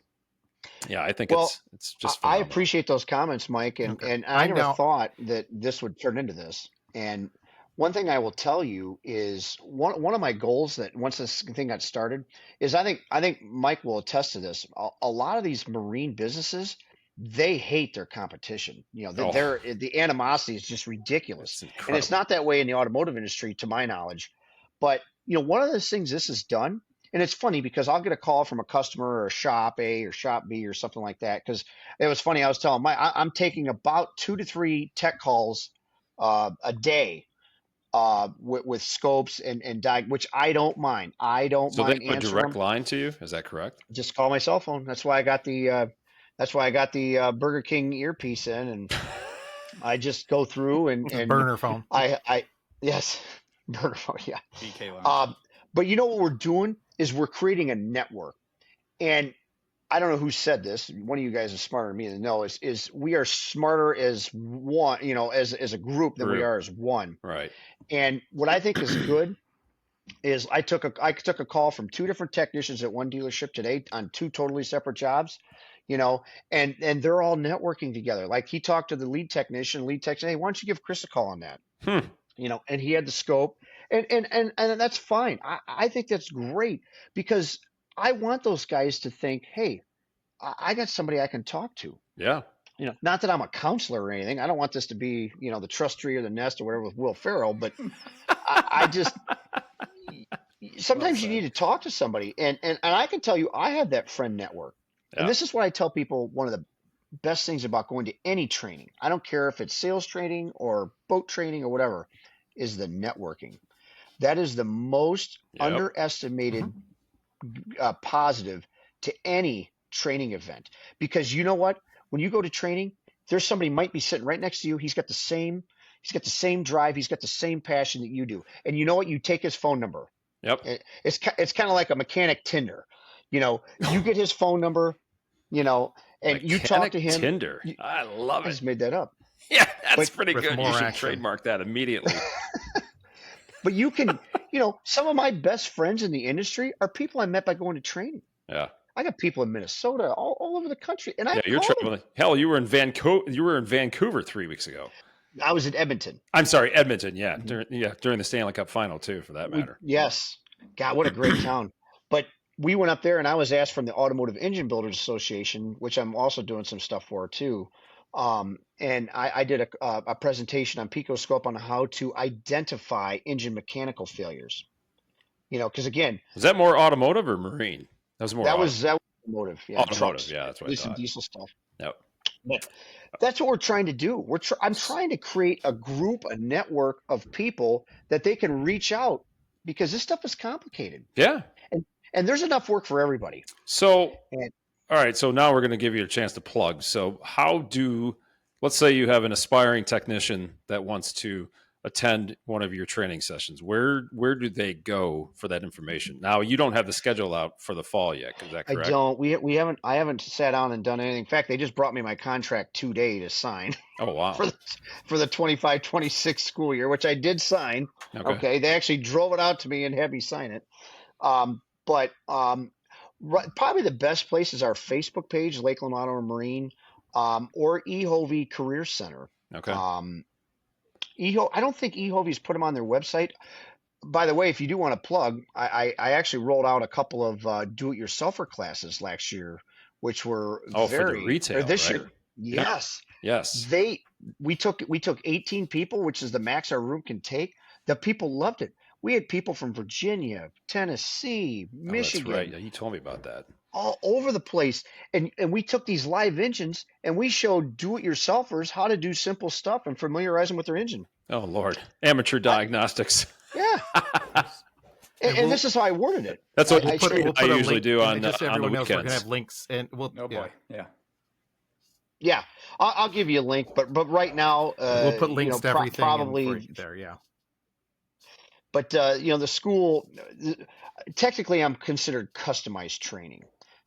yeah, I think it's just phenomenal. I appreciate those comments, Mike. And, and I never thought that this would turn into this. And one thing I will tell you is one of my goals that once this thing got started is I think Mike will attest to this. A lot of these marine businesses, they hate their competition. The animosity is just ridiculous. And it's not that way in the automotive industry, to my knowledge. But one of the things this has done, and it's funny because I'll get a call from a customer or a shop A or shop B or something like that. Because it was funny, I was telling Mike, I'm taking about 2 to 3 tech calls a day. With scopes and which I don't mind. I don't mind. So they have a direct them. line to you? Is that correct? Just call my cell phone. That's why I got the Burger King earpiece in, and I just go through and burner phone. Yes, burner phone. Yeah. BK line. But what we're doing is we're creating a network, and I don't know who said this. One of you guys is smarter than me to know is we are smarter as one, as a group than we are as one. Right. And what I think is good is I took a call from 2 different technicians at one dealership today on 2 totally separate jobs, and they're all networking together. Like he talked to the lead technician, hey, why don't you give Chris a call on that? And he had the scope and that's fine. I think that's great because I want those guys to think, hey, I got somebody I can talk to. Yeah. Not that I'm a counselor or anything. I don't want this to be, the trust tree or the nest or whatever with Will Ferrell, but I just sometimes you need to talk to somebody. And I can tell you, I have that friend network. Yeah. And this is what I tell people. One of the best things about going to any training, I don't care if it's sales training or boat training or whatever, is the networking. That is the most underestimated positive to any training event, because you know what? When you go to training, there's somebody might be sitting right next to you. He's got the same drive. He's got the same passion that you do. And you know what? You take his phone number. Yep. It's kind of like a mechanic Tinder. You get his phone number, and mechanic you talk to him. Tinder. I love it. I just made that up. Yeah, that's pretty good. You should trademark that immediately. But you can, some of my best friends in the industry are people I met by going to training. Yeah. I got people in Minnesota, all over the country, and you're traveling. Hell, you were in Vancouver. You were in Vancouver 3 weeks ago. I was in Edmonton. I'm sorry, Edmonton. Yeah, during the Stanley Cup final too, for that matter. Yes, God, what a great town. But we went up there, and I was asked from the Automotive Engine Builders Association, which I'm also doing some stuff for too. And I did a presentation on Picoscope on how to identify engine mechanical failures. Because again, was that more automotive or marine? That was more. That was automotive. Yeah, automotive. Trucks, yeah, that's what I thought. Diesel stuff. Yep. But that's what we're trying to do. I'm trying to create a group, a network of people that they can reach out because this stuff is complicated. Yeah. And there's enough work for everybody. So, And all right. So now we're going to give you a chance to plug. So let's say you have an aspiring technician that wants to attend one of your training sessions. Where do they go for that information? Now, you don't have the schedule out for the fall yet. Is that correct? I don't. I haven't sat down and done anything. In fact, they just brought me my contract today to sign. Oh, wow. for the 25-26 school year, which I did sign. Okay. They actually drove it out to me and had me sign it. But probably the best place is our Facebook page, Lakeland Auto and Marine, or EHOVY Career Center. Okay. I don't think EHOVY's put them on their website. By the way, if you do want to plug, I actually rolled out a couple of do-it-yourselfer classes last year, which were for the retail, this right? year. Yes. Yes. We took 18 people, which is the max our room can take. The people loved it. We had people from Virginia, Tennessee, Michigan. That's right. Yeah, you told me about that. All over the place. And we took these live engines and we showed do-it-yourselfers how to do simple stuff and familiarize them with their engine. Oh, Lord. Amateur diagnostics. Yeah. and this is how I worded it. That's what I a usually do on the just everyone else. We're gonna weekends. have links, and Yeah. Yeah, I'll give you a link, but right now we'll put links to everything probably there. Yeah. But the school, technically, I'm considered customized training.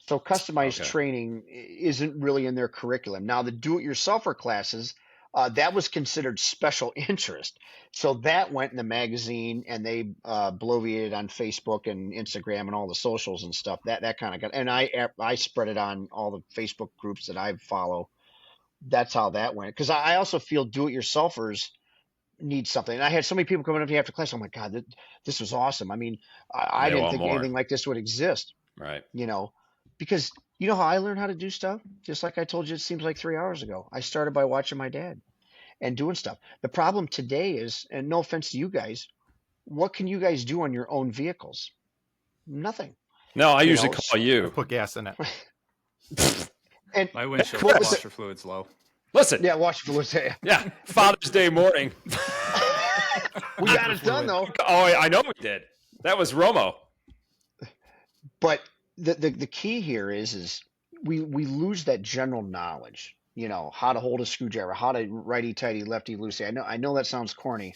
So customized training isn't really in their curriculum. Now, the do-it-yourselfer classes, that was considered special interest. So that went in the magazine, and they bloviated on Facebook and Instagram and all the socials and stuff. That kind of got, and I spread it on all the Facebook groups that I follow. That's how that went. Because I also feel do-it-yourselfers need something. And I had so many people coming up to me after class. Oh my God, this was awesome. I mean, I didn't think anything like this would exist. Right. Because you know how I learned how to do stuff? Just like I told you, it seems like 3 hours ago. I started by watching my dad and doing stuff. The problem today is, and no offense to you guys, what can you guys do on your own vehicles? Nothing. No, I usually call you. Put gas in it. And My windshield washer fluid's low. Listen. Yeah, watch fluids. Yeah, Father's Day morning. We got it done, though. Oh, I know we did. That was Romo. But the key here is we lose that general knowledge. How to hold a screwdriver, how to righty tighty, lefty loosey. I know that sounds corny,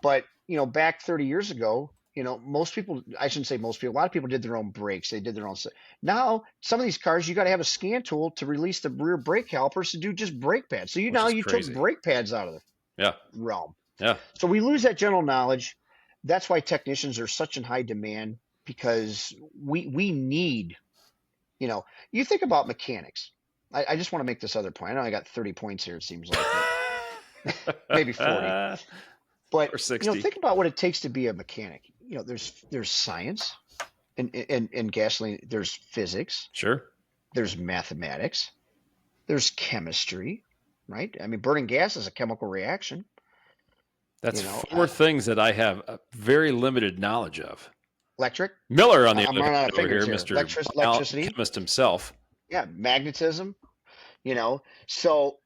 but back 30 years ago, most people, I shouldn't say most people, a lot of people did their own brakes. They did their own. Now, some of these cars, you got to have a scan tool to release the rear brake calipers to do just brake pads. So you took brake pads out of the realm. Yeah. So we lose that general knowledge. That's why technicians are such in high demand, because we need, you think about mechanics. I just want to make this other point. I know I got 30 points here, it seems like. But maybe 40. But or 60. Think about what it takes to be a mechanic. There's science in gasoline. There's physics. Sure. There's mathematics. There's chemistry, right? I mean, burning gas is a chemical reaction. That's four things that I have a very limited knowledge of. Electric. Miller, on the I'm other running out hand, of over here, fingers Mr. Electricity. Chemist himself. Yeah, magnetism. So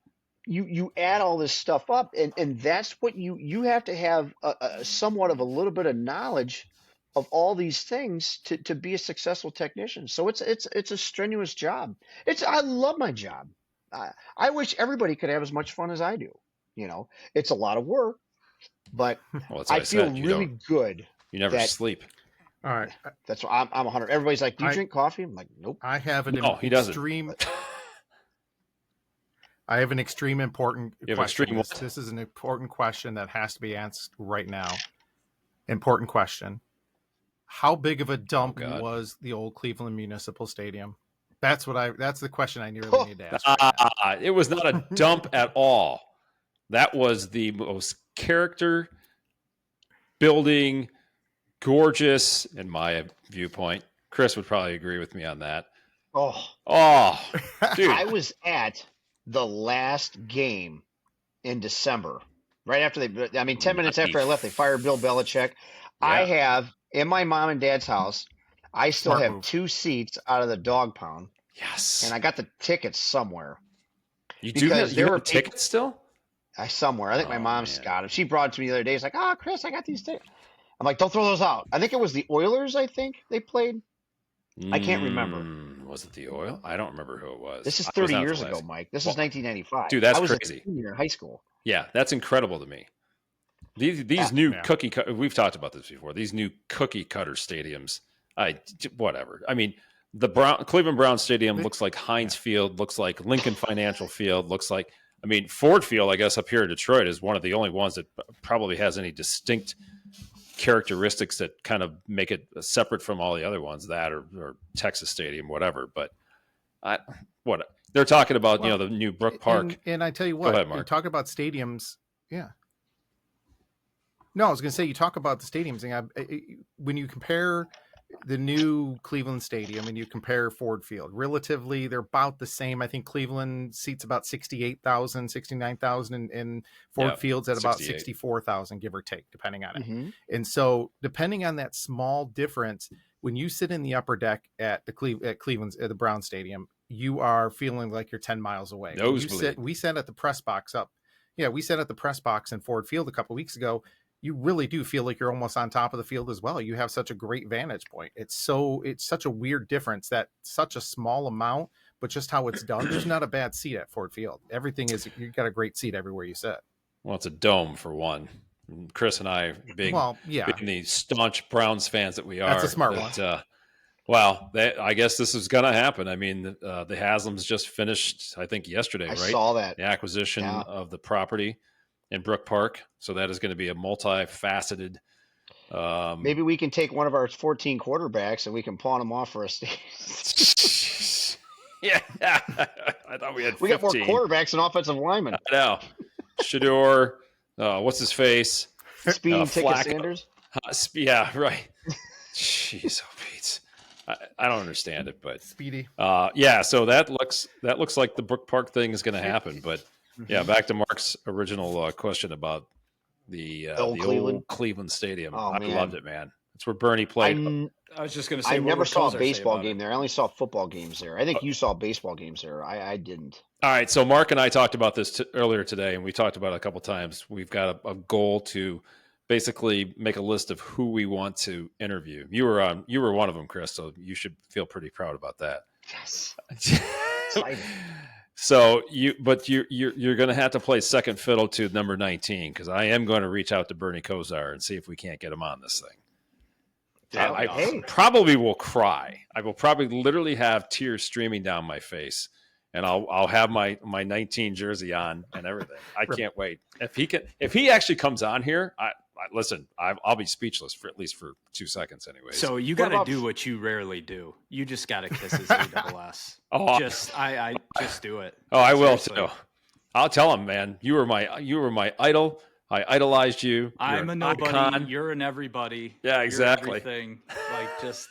you add all this stuff up, and that's what you have to have a somewhat of a little bit of knowledge of all these things to be a successful technician. So it's a strenuous job. I love my job. I wish everybody could have as much fun as I do. It's a lot of work, but I feel really good. You never sleep. All right. That's why I'm 100. Everybody's like, "Do you drink coffee?" I'm like, "Nope." I have an he doesn't. extreme. I have an extreme important question. This is an important question that has to be answered right now. Important question. How big of a dump was the old Cleveland Municipal Stadium? That's the question I really need to ask. It was not a dump at all. That was the most character building, gorgeous, in my viewpoint. Chris would probably agree with me on that. Oh, dude. I was at the last game in December, right after 10 minutes after I left, they fired Bill Belichick. Yeah. I have, in my mom and dad's house, I still have 2 seats out of the dog pound. Yes. And I got the tickets somewhere. You do have tickets still? Somewhere. I think my mom's got them. She brought it to me the other day. It's like, Chris, I got these tickets. I'm like, don't throw those out. I think it was the Oilers. I think they played. I can't remember. Was it the Oil? I don't remember who it was. This is I was 30 not years the ago, last- Mike. This Well, is 1995. dude, that's I was crazy. a senior in high school. Yeah, that's incredible to me. These new cookie cutter, we've talked about this before. These new cookie cutter stadiums, whatever. I mean, the Cleveland Browns Stadium looks like Heinz Field, looks like Lincoln Financial Field, looks like, I mean, Ford Field, I guess up here in Detroit is one of the only ones that probably has any distinct characteristics that kind of make it separate from all the other ones, that or Texas Stadium, whatever. But what they're talking about, the new Brook Park. And I tell you what, Go ahead, Mark. you talk about stadiums. Yeah. No, I was going to say, you talk about the stadiums, and when you compare the new Cleveland Stadium and you compare Ford Field, relatively, they're about the same. I think Cleveland seats about 68,000, 69,000, and Ford Field's at about 64,000, give or take, depending on it. Mm-hmm. And so, depending on that small difference, when you sit in the upper deck at Cleveland's at the Brown Stadium, you are feeling like you're 10 miles away. We sat at the press box we sat at the press box in Ford Field a couple of weeks ago. You really do feel like you're almost on top of the field as well. You have such a great vantage point. It's such a weird difference, that such a small amount, but just how it's done. There's not a bad seat at Ford Field. Everything is, you got a great seat everywhere you sit. Well, it's a dome for one. Chris and I, being the staunch Browns fans that we are, that's a smart one. I guess this is going to happen. I mean, the Haslams just finished, I think, yesterday, right? I saw that. The acquisition of the property in Brook Park. So that is going to be a multifaceted. Maybe we can take one of our 14 quarterbacks and we can pawn them off for a state. Yeah. I thought we had 15. We got more quarterbacks and offensive linemen. I know. Shador, what's his face? Speeding Ticket Flacco. Sanders. Yeah, right. Jeez, oh Pete. I don't understand it, but Speedy. So that looks like the Brook Park thing is going to happen. But yeah, back to Mark's original question about the old Cleveland Stadium. I loved it, man. It's where Bernie played. I was just going to say, I never saw a baseball game there. I only saw football games there. I think you saw baseball games there. I didn't. All right, so Mark and I talked about this earlier today, and we talked about it a couple times. We've got a goal to basically make a list of who we want to interview. You were one of them, Chris, so you should feel pretty proud about that. Yes. So you're going to have to play second fiddle to number 19, because I am going to reach out to Bernie Kosar and see if we can't get him on this thing. I probably will cry. I will probably literally have tears streaming down my face, and I'll have my 19 jersey on and everything. I can't wait. If he actually comes on here, listen, I'll be speechless for at least for 2 seconds anyway. So you got to do what you rarely do. You just got to kiss his ASS. I just do it. Oh, I will too. I'll tell him, man. You were my idol. I idolized you. I'm a nobody. Icon. You're an everybody. Yeah, exactly. You're everything. Like just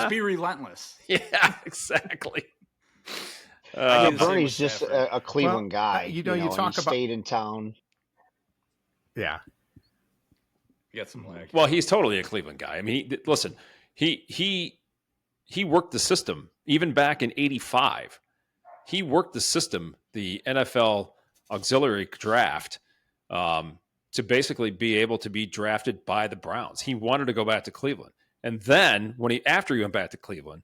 be relentless. Yeah, exactly. Bernie's just a Cleveland guy. You talk about stayed in town. Yeah. You got some lag. Well, he's totally a Cleveland guy. I mean, he worked the system even back in '85. He worked the system, the NFL auxiliary draft, to basically be able to be drafted by the Browns. He wanted to go back to Cleveland, and then after he went back to Cleveland,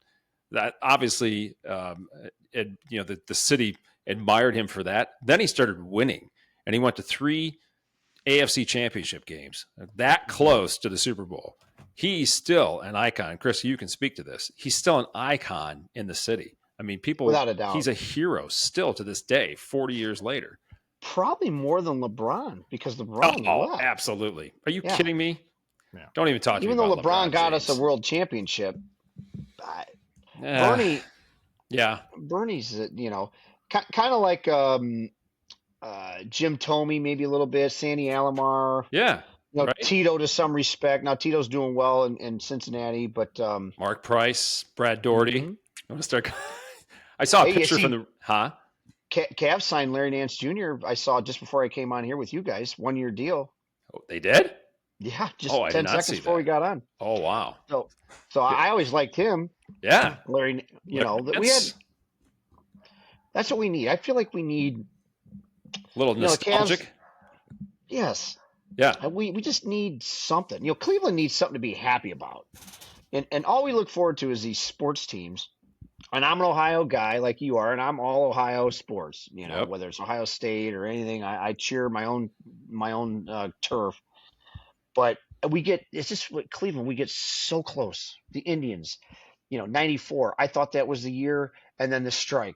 that obviously, the city admired him for that. Then he started winning, and he went to 3 AFC championship games, that close to the Super Bowl. He's still an icon. Chris, you can speak to this. He's still an icon in the city. I mean, people, without a doubt, he's a hero still to this day, 40 years later. Probably more than LeBron, because LeBron left. Absolutely. Are you kidding me? Yeah. Don't even talk to me about Even though LeBron got James. us a world championship, Bernie. Yeah. Bernie's, kind of like Jim Thome, maybe a little bit, Sandy Alomar. Yeah. Right? Tito to some respect. Now Tito's doing well in Cincinnati, but Mark Price, Brad Doherty. I'm gonna start. I saw a picture from the Cavs signed Larry Nance Jr. I saw just before I came on here with you guys, 1-year deal. Oh, they did? Yeah, just 10 seconds before we got on. Oh wow! So I always liked him. Yeah, Larry. We had. That's what we need. I feel like we need a little nostalgic. Cavs, yes. Yeah. We just need something. Cleveland needs something to be happy about. And all we look forward to is these sports teams. And I'm an Ohio guy like you are, and I'm all Ohio sports, Yep. whether it's Ohio State or anything. I cheer my own turf. But it's just with Cleveland, we get so close. The Indians, 94. I thought that was the year, and then the strike,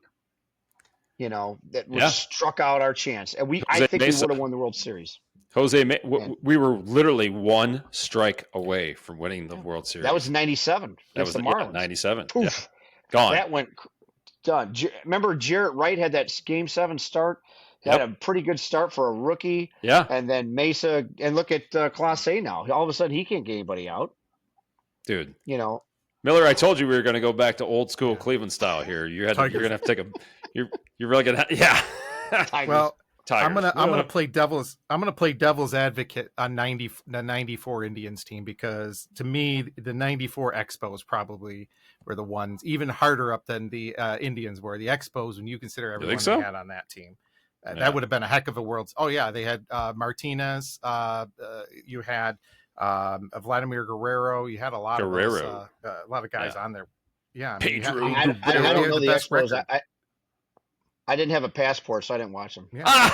that struck out our chance. And I think we would have won the World Series. We were literally one strike away from winning the World Series. That was 97. That was the Marlins. 97. Poof. Yeah. Gone. That went done. Remember Jarrett Wright had that Game 7 start? Had a pretty good start for a rookie. Yeah. And then Mesa, and look at Class A now. All of a sudden, he can't get anybody out. Dude. Miller, I told you we were going to go back to old school Cleveland style here. You're going to have to take you're really going to yeah. Well, Tigers. I'm gonna play devil's advocate on the 94 Indians team, because to me the 94 Expos probably were the ones even harder up than the Indians were. The Expos, when you consider everyone they had on that team, that would have been a heck of a world. Oh yeah, they had Martinez. You had Vladimir Guerrero. You had a lot of those, a lot of guys on there. Yeah, Pedro. I don't know the Expos. I didn't have a passport, so I didn't watch them. Yeah.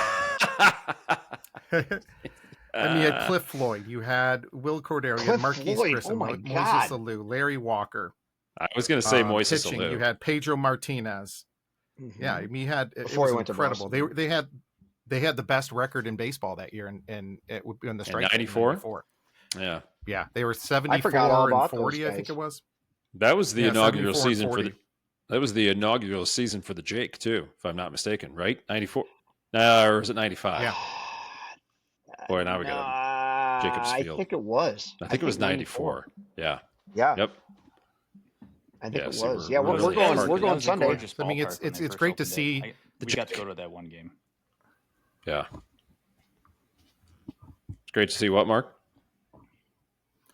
And you had Cliff Floyd. You had Will Cordero. You had Marquise Grissom, Moises Alou, Larry Walker. I was going to say Moises pitching. Alou. You had Pedro Martinez. Mm-hmm. Yeah, I mean, you had it Before was he went to incredible. Boston. They had the best record in baseball that year, and it would be on the strike. 94? Yeah. Yeah, they were 74 and 40, I think it was. That was the inaugural 74 and season 40. That was the inaugural season for the Jake too, if I'm not mistaken, right? 94. Or was it 95? Yeah. Boy, now we got Jacobs Field. I think it was. I think it was 94. Yeah. Yeah. Yep. I think it so was. we're We're going Sunday. I mean, it's great to see. We got to go to that one game. Yeah. It's great to see what, Mark?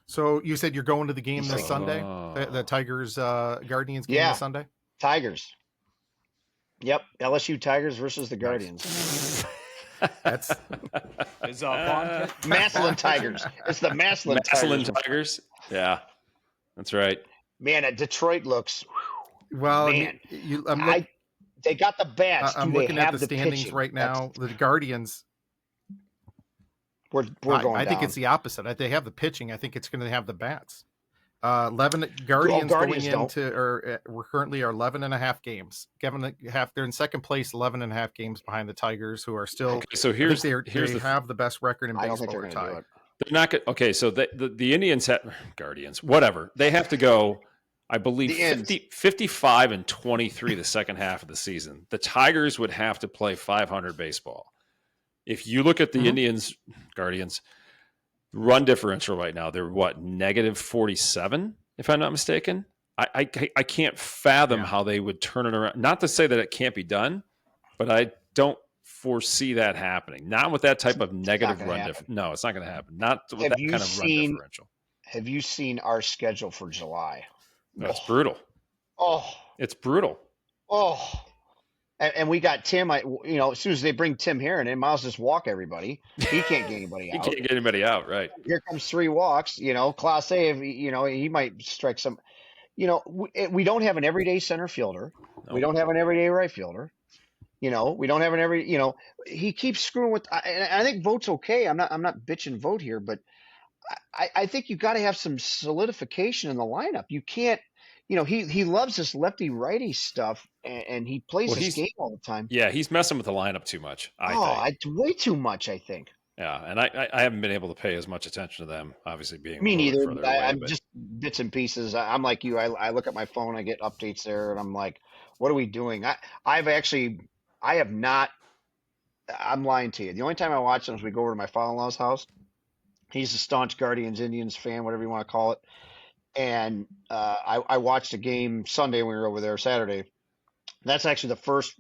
So you said you're going to the game this Sunday, Oh. the Tigers Guardians game this Sunday. Tigers. Yep, LSU Tigers versus the Guardians. That's Massillon Tigers. It's the Massillon Tigers. Yeah, that's right. Man, Detroit looks. well. Man, I'm they got the bats. I'm Do they looking at have the standings pitching? right now. The Guardians. We're going. I think down. it's the opposite. They have the pitching. I think it's going to have the bats. 11 Guardians going into, or we're currently are 11 and a half games. They're in second place, 11 and a half games behind the Tigers, who are still. Okay, so they have the best record in I don't baseball. think they're going to do it. They're not good. Okay, so the Indians Guardians, whatever. They have to go, I believe, 55 and 23 the second half of the season. The Tigers would have to play 500 baseball. If you look at the Indians, Guardians, run differential right now, they're what, negative 47, if I'm not mistaken? I can't fathom how they would turn it around. Not to say that it can't be done, but I don't foresee that happening. Not with that type of negative run differential. No, it's not going to happen. Not with that kind of run differential. Have you seen our schedule for July? That's brutal. Oh, it's brutal. Oh, and we got Tim. As soon as they bring Tim Herron in, Miles just walk everybody. He can't get anybody out. He can't get anybody out, right? Here comes 3 walks. Class A. He might strike some. We don't have an everyday center fielder. No. We don't have an everyday right fielder. We don't have an he keeps screwing with. I think Vogt's okay. I'm not bitching Vogt here, but I think you got to have some solidification in the lineup. You can't. He loves this lefty righty stuff, and he plays this game all the time. Yeah, he's messing with the lineup too much. I think. Way too much, I think. Yeah, and I haven't been able to pay as much attention to them, obviously being me neither. I'm but... just bits and pieces. I'm like you. I look at my phone, I get updates there, and I'm like, what are we doing? I have not. I'm lying to you. The only time I watch them is we go over to my father-in-law's house. He's a staunch Guardians Indians fan, whatever you want to call it. And I watched a game Sunday when we were over there Saturday. That's actually the first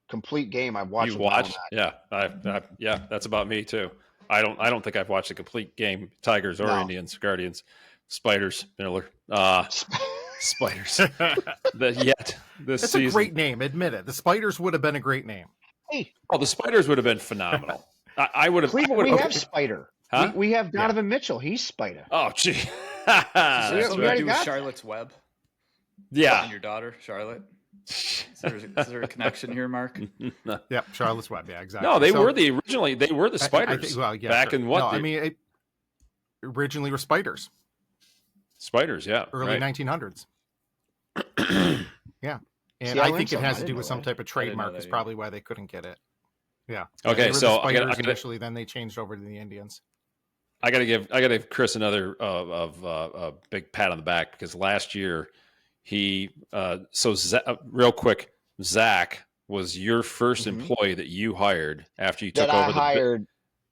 complete game I've watched. You watched? Yeah, yeah, that's about me too. I don't think I've watched a complete game. Tigers or Indians, Guardians, Spiders, Miller, Spiders. This That's season. A great name. Admit it. The Spiders would have been a great name. Hey, the Spiders would have been phenomenal. I would have. Cleveland, we have Spider. Huh? We have Donovan Mitchell. He's Spider. Oh, gee. Is That's that we something right. to do with got Charlotte's Web Yeah. and your daughter, Charlotte? Is there a connection here, Mark? Yep, Charlotte's Web. Yeah, exactly. No, they So, were the spiders. well, yeah, back in what? No, I mean, originally were spiders, spiders, yeah. early right. 1900s. Yeah, and See, I I learned think it something. I has to didn't do know with some that. type of didn't know trademark. that Is either. probably why they couldn't get it. Yeah. Okay, They were so the I spiders gotta- initially, then they changed over to the Indians. I gotta give Chris another a big pat on the back because last year he real quick, Zach was your first employee that you hired after you took That I over hired.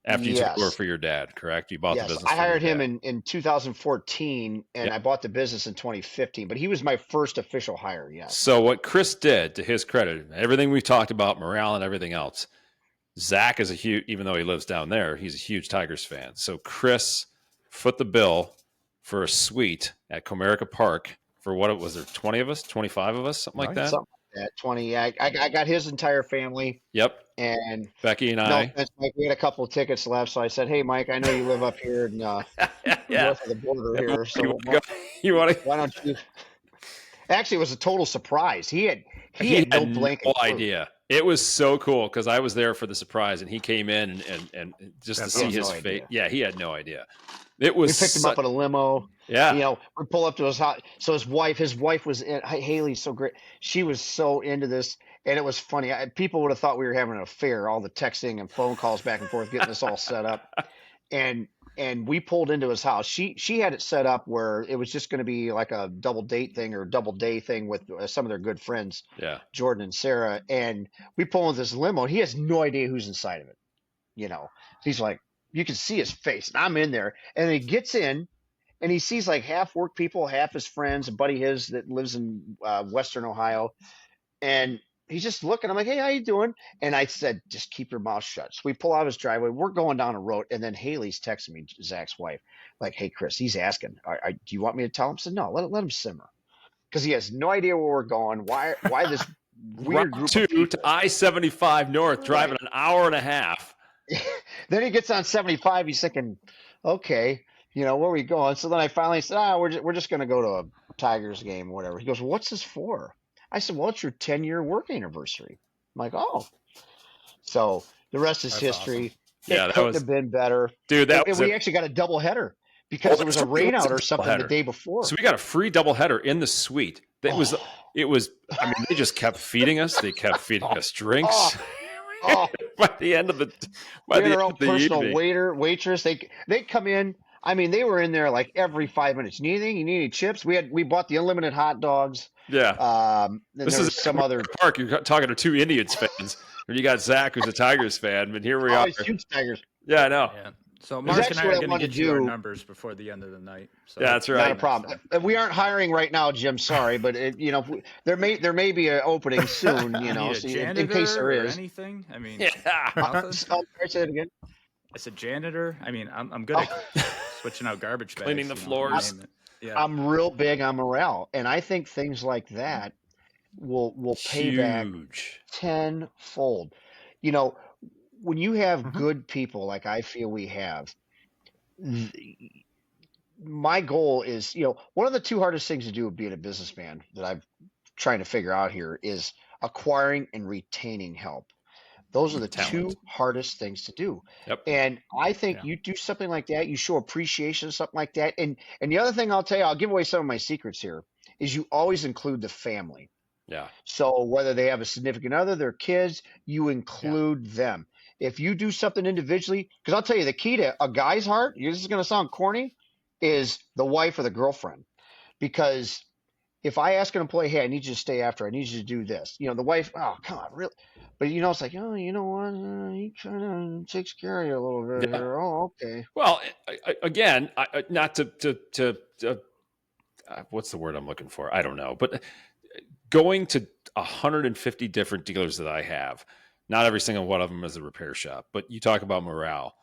after you took over Yes. for your dad, correct? You bought the Yes, business. I from your hired him dad. in 2014, and Yeah. I bought the business in 2015. But he was my first official hire. Yes. So what Chris did, to his credit, everything we talked about, morale and everything else, Zach is a huge, even though he lives down there, he's a huge Tigers fan. So Chris foot the bill for a suite at Comerica Park for what it was there, 20 of us, 25 of us, something like that. Something like that. 20. I got his entire family, Yep. and Becky and no I. offense, Mike, we had a couple of tickets left, so I said, "Hey, Mike, I know you live up here and Yeah. north of the border here, so You want to? why don't you?" Actually, it was a total surprise. He had no blanket no clue. idea. It was so cool because I was there for the surprise, and he came in and just That's to see awesome. his No face. idea. Yeah, he had no idea. It We was picked him up in a limo. yeah. You know, we pull up to his house. So his wife was in. Haley's so great. She was so into this, and it was funny. People would have thought we were having an affair. All the texting and phone calls back and forth, getting this all set up, and we pulled into his house. She had it set up where it was just going to be like a double date thing or double day thing with some of their good friends, Yeah. Jordan and Sarah. And we pull in this limo. And he has no idea who's inside of it. You know, he's like, you can see his face, and I'm in there, and he gets in. And he sees like half work people, half his friends, a buddy his that lives in Western Ohio. And he's just looking. I'm like, "Hey, how you doing?" And I said, "Just keep your mouth shut." So we pull out of his driveway. We're going down a road. And then Haley's texting me, Zach's wife, like, "Hey, Chris," he's asking, do you want me to tell him? I said, "No, let him simmer." Because he has no idea where we're going. Why this weird group Route of 2 people. to I-75 North, driving an hour and a half. Then he gets on 75. He's thinking, okay, you know, where are we going? So then I finally said, we're just going to go to a Tigers game or whatever. He goes, "Well, what's this for?" I said, "Well, it's your 10-year work anniversary." I'm like, "Oh." So the rest is That's history. awesome. Yeah, It that couldn't was- have been better. Dude, that And was we a- actually got a double header because Well, there was a that's right, it rain was out a or something doubleheader. the day before. So we got a free doubleheader in the suite. It was, I mean, they just kept feeding us. They kept feeding us drinks. Oh, by the end of the, we had our end own of the personal evening. waitress. They come in. I mean, they were in there like every 5 minutes. You need anything? You need any chips? We bought the unlimited hot dogs. Yeah. Then This there is was some other. Park. You're talking to two Indians fans. And you got Zach, who's a Tigers fan, but here we Oh, are. it's huge Tigers. Yeah, I know. Yeah. So It's Mark and actually I are what I going to wanted get to you our do. numbers before the end of the night. So Yeah, that's Not right. a problem. We aren't hiring right now, Jim. Sorry, but there may be an opening soon. You You know, need a so janitor in case there or is. anything? I mean, Yeah. nothing? I'll say it again. I said janitor. I mean, I'm good at switching out garbage bags. Cleaning the you know, floors. you name it. Yeah. I'm real big on morale, and I think things like that will pay back Huge. tenfold. You know, when you have Mhm. good people like I feel we have, my goal is, one of the two hardest things to do being a businessman that I'm trying to figure out here is acquiring and retaining help. Those are the two Talent. hardest things to do. Yep. And I think Yeah. you do something like that, you show appreciation, something like that. And the other thing I'll tell you, I'll give away some of my secrets here, is you always include the family. Yeah. So whether they have a significant other, their kids, you include them. If you do something individually, because I'll tell you, the key to a guy's heart, this is going to sound corny, is the wife or the girlfriend. Because if I ask an employee, "Hey, I need you to stay after, I need you to do this," the wife, "Oh, come on, really?" But it's like, "Oh, you know what? He kind of takes care of you a little bit Yeah. here. Oh, okay." Well, again, not to what's the word I'm looking for? I don't know. But going to 150 different dealers that I have, not every single one of them is a repair shop, but you talk about morale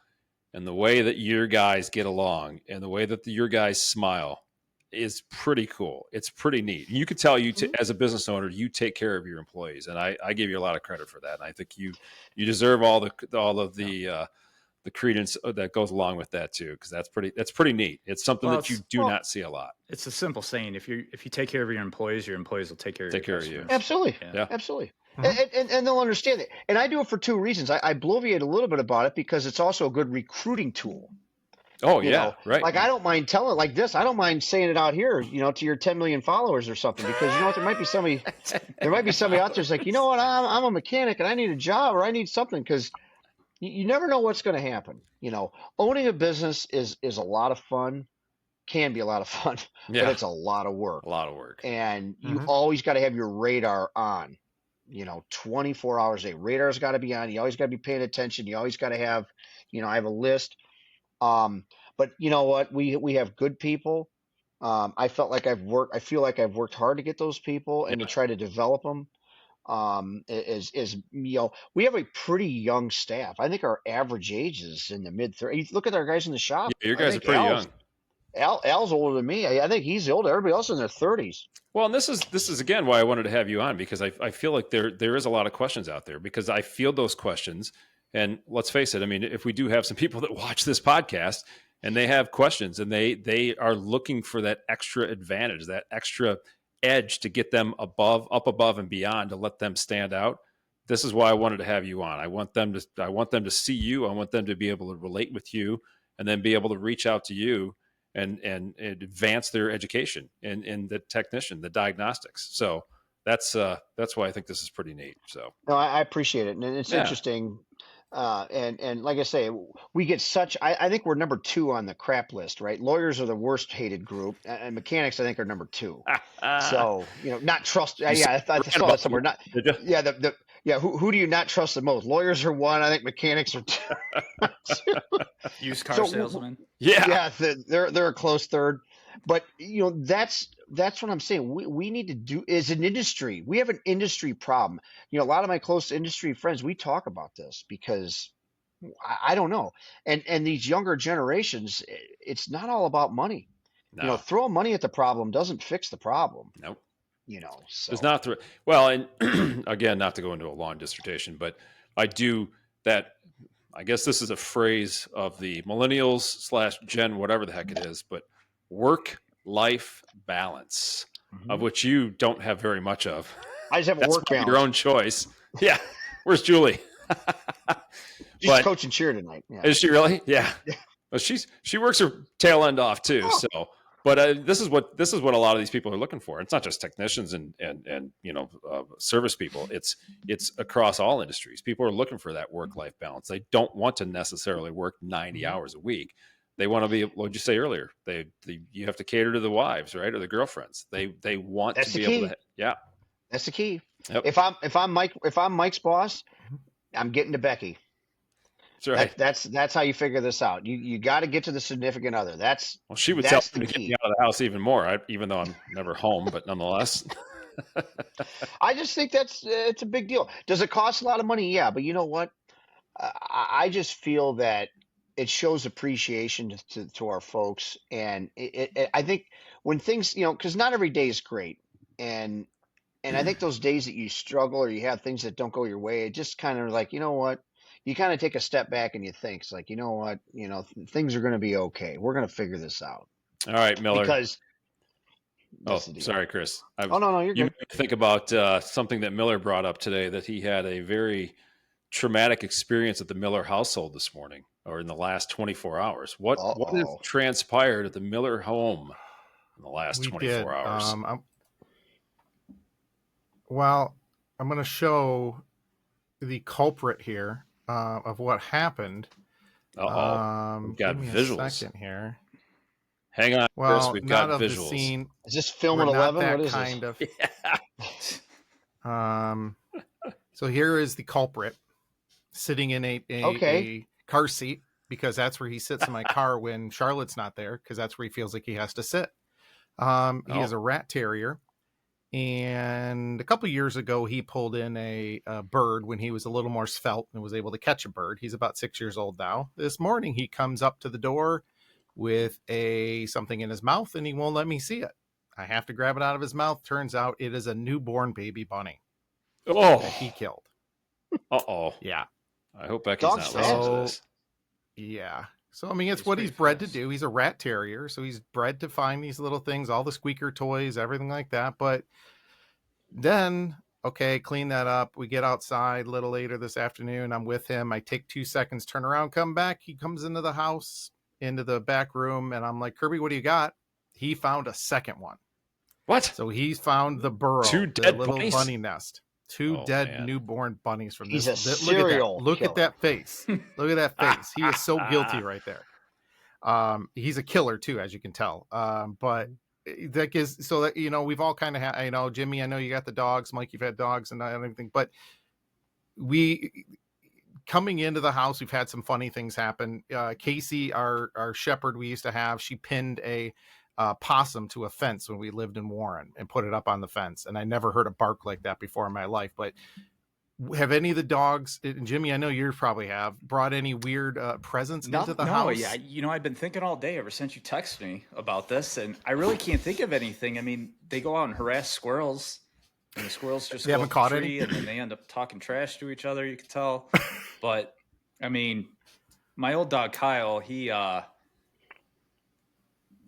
and the way that your guys get along and the way that your guys smile is pretty cool. It's pretty neat. You could tell as a business owner, you take care of your employees, and I give you a lot of credit for that. And I think you deserve all of the the credence that goes along with that too, because that's pretty neat. It's something that you do not see a lot. It's a simple saying: if you take care of your employees will take care of you. Absolutely, absolutely. And they'll understand it. And I do it for two reasons. I bloviate a little bit about it because it's also a good recruiting tool. Oh, You yeah, know, right. Like I don't mind telling it like this. I don't mind saying it out here, to your 10 million followers or something, because you know what, there might be somebody out there's like, you know what, I'm a mechanic and I need a job or I need something, because you never know what's going to happen. Owning a business is a lot of fun, can be a lot of fun, but it's a lot of work. A lot of work. And you always got to have your radar on, 24 hours a day. Radar's got to be on. You always got to be paying attention. You always got to have, I have a list. But you know what? We have good people. I feel like I've worked hard to get those people and to try to develop them. We have a pretty young staff. I think our average age is in the mid-30s. Look at our guys in the shop. Yeah, your guys are pretty young. Al's older than me. I think he's older. Everybody else in their 30s. Well, and this is again why I wanted to have you on, because I feel like there is a lot of questions out there, because I field those questions. And let's face it, I mean, if we do have some people that watch this podcast and they have questions and they are looking for that extra advantage, that extra edge to get them up above and beyond, to let them stand out. This is why I wanted to have you on. I want them to see you. I want them to be able to relate with you, and then be able to reach out to you and advance their education in the technician, the diagnostics. So that's why I think this is pretty neat. So no, I appreciate it. And it's interesting. And like I say, we get I think we're number 2 on the crap list, right? Lawyers are the worst hated group, and mechanics, I think, are number 2. So, not trust. I saw that somewhere. Who do you not trust the most? Lawyers are 1. I think mechanics are 2. Used car salesman. Yeah. They're a close third. But that's what I'm saying. We need to do is an industry. We have an industry problem. A lot of my close industry friends, we talk about this because I don't know. And these younger generations, it's not all about money. No. Throwing money at the problem doesn't fix the problem. Nope. So. It's not well, and again, not to go into a long dissertation, but I do that. I guess this is a phrase of the millennials / Gen, whatever the heck it is, but work-life balance, of which you don't have very much of. I just have a work balance. Your own choice. Yeah. Where's Julie? She's coaching cheer tonight. Yeah. Is she really? Yeah. Well, she works her tail end off too. Oh. So, but this is what a lot of these people are looking for. It's not just technicians and service people. It's across all industries. People are looking for that work-life balance. They don't want to necessarily work 90 hours a week. They want to be, what did you say earlier? You have to cater to the wives, right? Or the girlfriends. They want to be able to, yeah. That's the key. Yep. If I'm Mike's boss, I'm getting to Becky. That's right. That's how you figure this out. You got to get to the significant other. She would tell me to get me out of the house even more, even though I'm never home, but nonetheless. I just think it's a big deal. Does it cost a lot of money? Yeah, but you know what? I just feel that it shows appreciation to our folks, and I think when things, because not every day is great, and I think those days that you struggle or you have things that don't go your way, it just kind of like, you know what, you kind of take a step back and you think, it's like, you know what, things are going to be okay. We're going to figure this out. All right, Miller. Because sorry, Chris. No, you're good. You think about something that Miller brought up today, that he had a very traumatic experience at the Miller household this morning, or in the last 24 hours. What has transpired at the Miller home in the last 24 hours? I'm going to show the culprit here of what happened. We've got visuals. A second here. Hang on, Chris. We've got not visuals. Of the scene. Is this film at 11? What is kind this? Of. So here is the culprit sitting in a car seat, because that's where he sits in my car when Charlotte's not there, because that's where he feels like he has to sit. He is a rat terrier. And a couple years ago, he pulled in a bird when he was a little more svelte and was able to catch a bird. He's about 6 years old now. This morning, he comes up to the door with something in his mouth, and he won't let me see it. I have to grab it out of his mouth. Turns out it is a newborn baby bunny that he killed. Uh-oh. Yeah. I hope Becky's not listening to this. Yeah. So, I mean, it's He's what pretty he's bred to fast. do. He's a rat terrier. So he's bred to find these little things, all the squeaker toys, everything like that. But then, okay, clean that up. We get outside a little later this afternoon. I'm with him. I take 2 seconds, turn around, come back. He comes into the house, into the back room. And I'm like, Kirby, what do you got? He found a second one. What? So he's found the burrow, 2 the dead little bunnies? bunny nest. 2 Oh, dead man. newborn bunnies from He's this. a Look at that. serial Look at killer. that face. Look at that face. He is so guilty right there. He's a killer too, as you can tell. But that gives so that we've all kind of had. Jimmy, I know you got the dogs. Mike, you've had dogs and everything. But we coming into the house, we've had some funny things happen. Casey, our shepherd we used to have, she pinned a possum to a fence when we lived in Warren and put it up on the fence. And I never heard a bark like that before in my life. But have any of the dogs, and Jimmy, I know you probably have, brought any weird presents into the house? Yeah. I've been thinking all day ever since you texted me about this, and I really can't think of anything. I mean, they go out and harass squirrels, and the squirrels just They go haven't up the caught tree, any? and then they end up talking trash to each other. You can tell, but I mean, my old dog Kyle,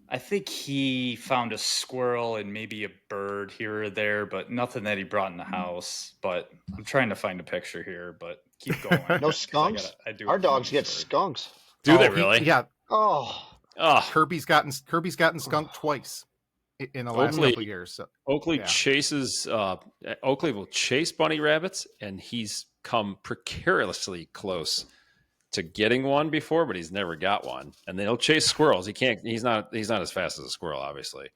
I think he found a squirrel and maybe a bird here or there, but nothing that he brought in the house. But I'm trying to find a picture here, but keep going. No 'cause skunks? I do Our have a funny dogs get story. skunks. Do they Oh, really? Yeah. Oh, Oh, Kirby's gotten skunked twice in the last Oakley- couple of years. So, Oakley Yeah. chases. Oakley will chase bunny rabbits, and he's come precariously close to getting one before, but he's never got one. And then he'll chase squirrels. He can't. He's not as fast as a squirrel, obviously.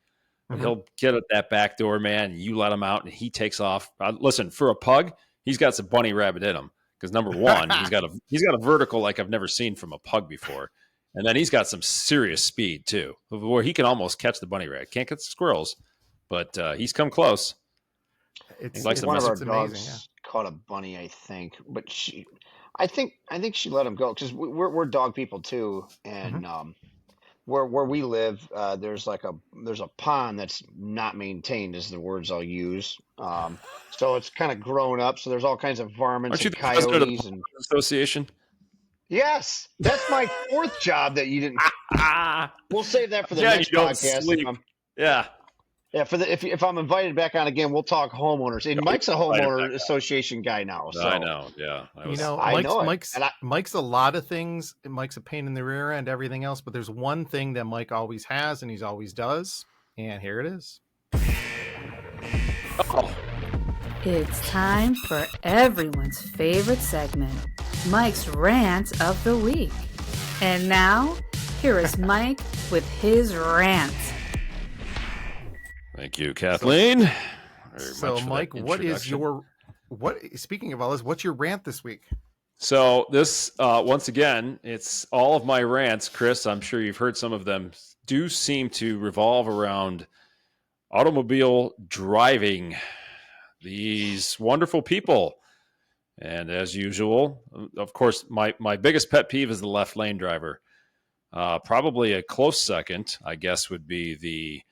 But Mhm. he'll get at that back door, man. You let him out, and he takes off. Listen, for a pug, he's got some bunny rabbit in him. Because number one, he's got a vertical like I've never seen from a pug before, and then he's got some serious speed too, where he can almost catch the bunny rabbit. Can't catch the squirrels, but he's come close. it's He likes to one mess of our it's dogs amazing. caught a bunny, I think, but I think she let him go because we're dog people too, and where we live, there's a pond that's not maintained, is the words I'll use. So it's kind of grown up. So there's all kinds of varmints Aren't you and the president of the coyotes and association? yes, that's my fourth job that you didn't. We'll save that for the Yeah, next you don't podcast. sleep. Yeah. Yeah, if I'm invited back on again, we'll talk homeowners. And Mike's a Invite him homeowner back on. association guy now. So I know. Yeah. I know it. Mike's a lot of things. Mike's a pain in the rear end, everything else. But there's one thing that Mike always has, and he's always does. And here it is. Oh, It's time for everyone's favorite segment, Mike's Rant of the Week. And now, here is Mike with his rant. thank you, Kathleen. Very So, much for Mike, that what is introduction. speaking of all this, what's your rant this week? So this, once again, it's all of my rants, Chris. I'm sure you've heard some of them. Do seem to revolve around automobile driving. These wonderful people, and as usual, of course, my biggest pet peeve is the left lane driver. Probably a close second, I guess, would be the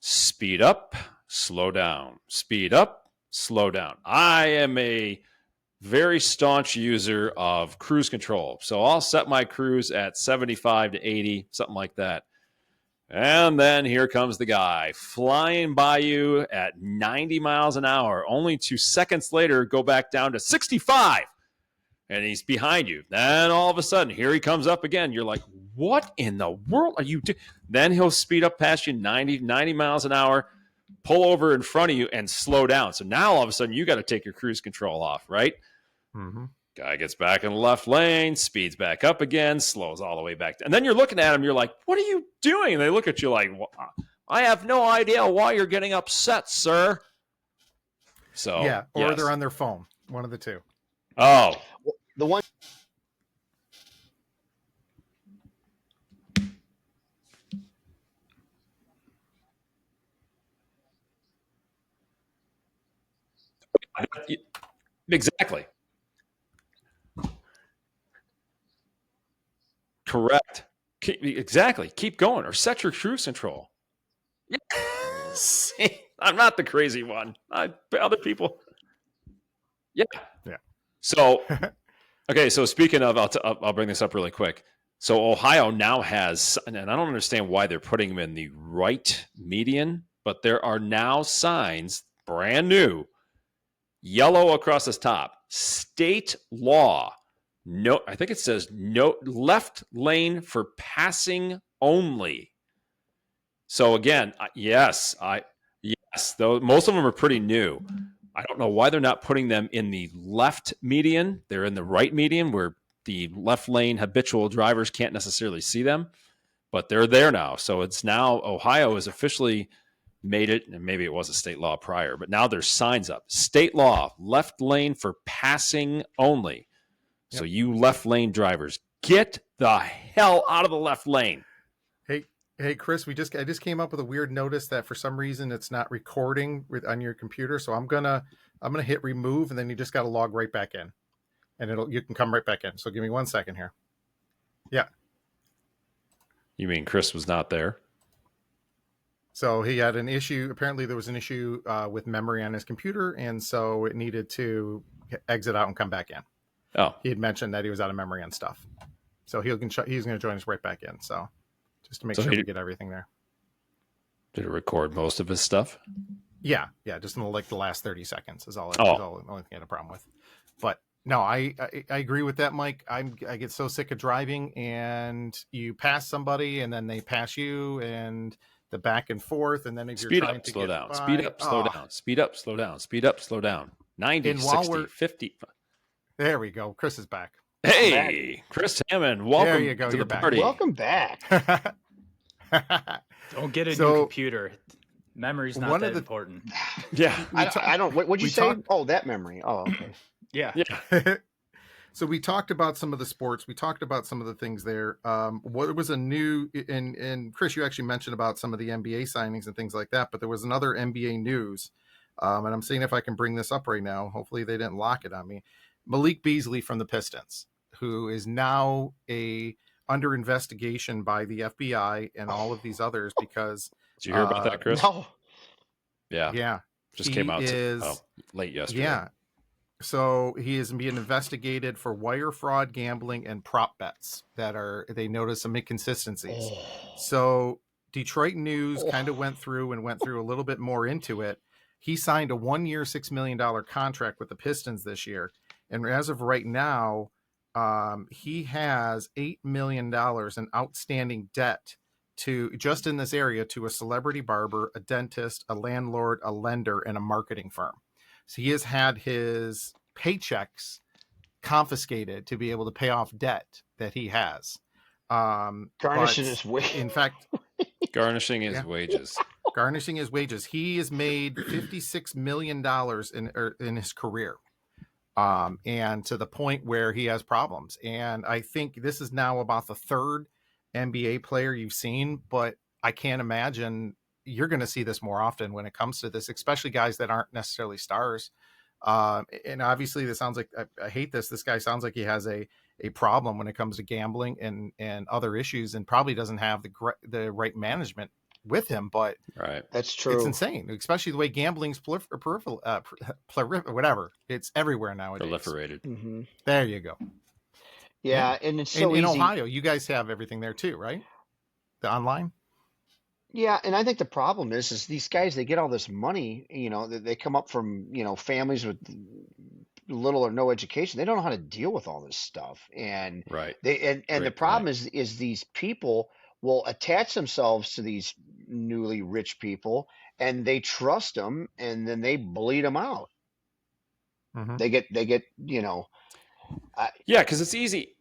speed up, slow down, speed up, slow down. I am a very staunch user of cruise control. So I'll set my cruise at 75 to 80, something like that. And then here comes the guy flying by you at 90 miles an hour, only 2 seconds later, go back down to 65. And he's behind you. Then all of a sudden, here he comes up again. You're like, what in the world are you doing? Then he'll speed up past you 90 miles an hour, pull over in front of you, and slow down. So now all of a sudden, you got to take your cruise control off, right? Mm-hmm. Guy gets back in the left lane, speeds back up again, slows all the way back. And then you're looking at him, you're like, what are you doing? And they look at you like, well, I have no idea why you're getting upset, sir. So Yeah, or yes. they're on their phone. One of the two. Oh, the one. exactly. Correct. Exactly. Keep going or set your cruise control. See, I'm not the crazy one. Other people. Yeah. Yeah. So Okay, so speaking of, I'll bring this up really quick. So Ohio now has, and I don't understand why they're putting them in the right median, but there are now signs, brand new, yellow across the top, state law. No, I think it says no left lane for passing only. So again, yes, though most of them are pretty new. I don't know why they're not putting them in the left median. They're in the right median where the left lane habitual drivers can't necessarily see them, but they're there now. So it's now Ohio has officially made it, and maybe it was a state law prior, but now there's signs up. State law, left lane for passing only. Yep. So you left lane drivers, get the hell out of the left lane. Hey, Chris, I just came up with a weird notice that for some reason it's not recording on your computer. So I'm gonna hit remove, and then you just got to log right back in, and you can come right back in. So give me 1 second here. Yeah. You mean Chris was not there? So he had an issue. Apparently there was an issue with memory on his computer, and so it needed to exit out and come back in. Oh, he had mentioned that he was out of memory and stuff. So he's going to join us right back in. So just to make sure we get everything there. Did it record most of his stuff? Yeah. Just in the last 30 seconds is all. Is all the only thing I had a problem with. But no, I agree with that, Mike. I get so sick of driving, and you pass somebody, and then they pass you, and the back and forth, and then if you're trying to slow down, by, speed up, slow down, speed up, slow down, speed up, slow down. 90, 60, 50. There we go. Chris is back. Hey, Chris Hammond, welcome there you go. to You're the back. party. Welcome back. Don't get a new computer. Memory's not that important. Yeah. I don't. What'd you say? Oh, that memory. Oh, okay. Yeah. So we talked about some of the sports. We talked about some of the things there. What was a new, and Chris, you actually mentioned about some of the NBA signings and things like that, but there was another NBA news. And I'm seeing if I can bring this up right now. Hopefully they didn't lock it on me. Malik Beasley from the Pistons, who is now under investigation by the FBI and all of these others because. Did you hear about that, Chris? No. Yeah. Just came out late yesterday. Yeah. So he is being investigated for wire fraud, gambling, and prop bets they noticed some inconsistencies. So Detroit News kind of went through a little bit more into it. He signed a 1-year, $6 million contract with the Pistons this year. And as of right now, he has $8 million in outstanding debt just in this area to a celebrity barber, a dentist, a landlord, a lender, and a marketing firm. So he has had his paychecks confiscated to be able to pay off debt that he has. Garnishing his wages. In fact, garnishing his wages. Garnishing his wages. He has made $56 million in his career. And to the point where he has problems. And I think this is now about the third NBA player you've seen, but I can't imagine you're going to see this more often when it comes to this, especially guys that aren't necessarily stars. And obviously this sounds like, I hate this. This guy sounds like he has a problem when it comes to gambling and other issues, and probably doesn't have the right management with him, but right. That's true. It's insane, especially the way gambling's peripheral, whatever. It's everywhere nowadays. Proliferated. Mm-hmm. There you go. Yeah. And it's so in easy. Ohio, you guys have everything there too, right? The online. Yeah, and I think the problem is these guys, they get all this money, they come up from, families with little or no education. They don't know how to deal with all this stuff. And right. The problem is these people will attach themselves to these newly rich people, and they trust them, and then they bleed them out. Mm-hmm. They get, yeah, because it's easy.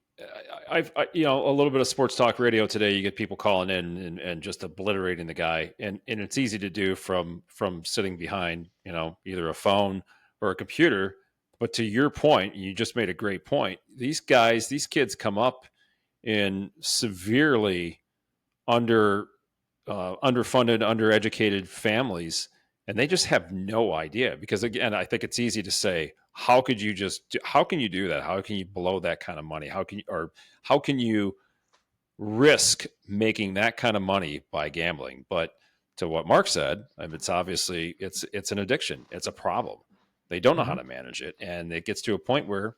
I've a little bit of sports talk radio today. You get people calling in and just obliterating the guy, and it's easy to do from sitting behind either a phone or a computer. But to your point, you just made a great point. These kids come up in severely underfunded, undereducated families, and they just have no idea. Because again, I think it's easy to say, how can you do that? How can you blow that kind of money? How can you risk making that kind of money by gambling? But to what Mark said, it's obviously it's an addiction. It's a problem. They don't know how to manage it, and it gets to a point where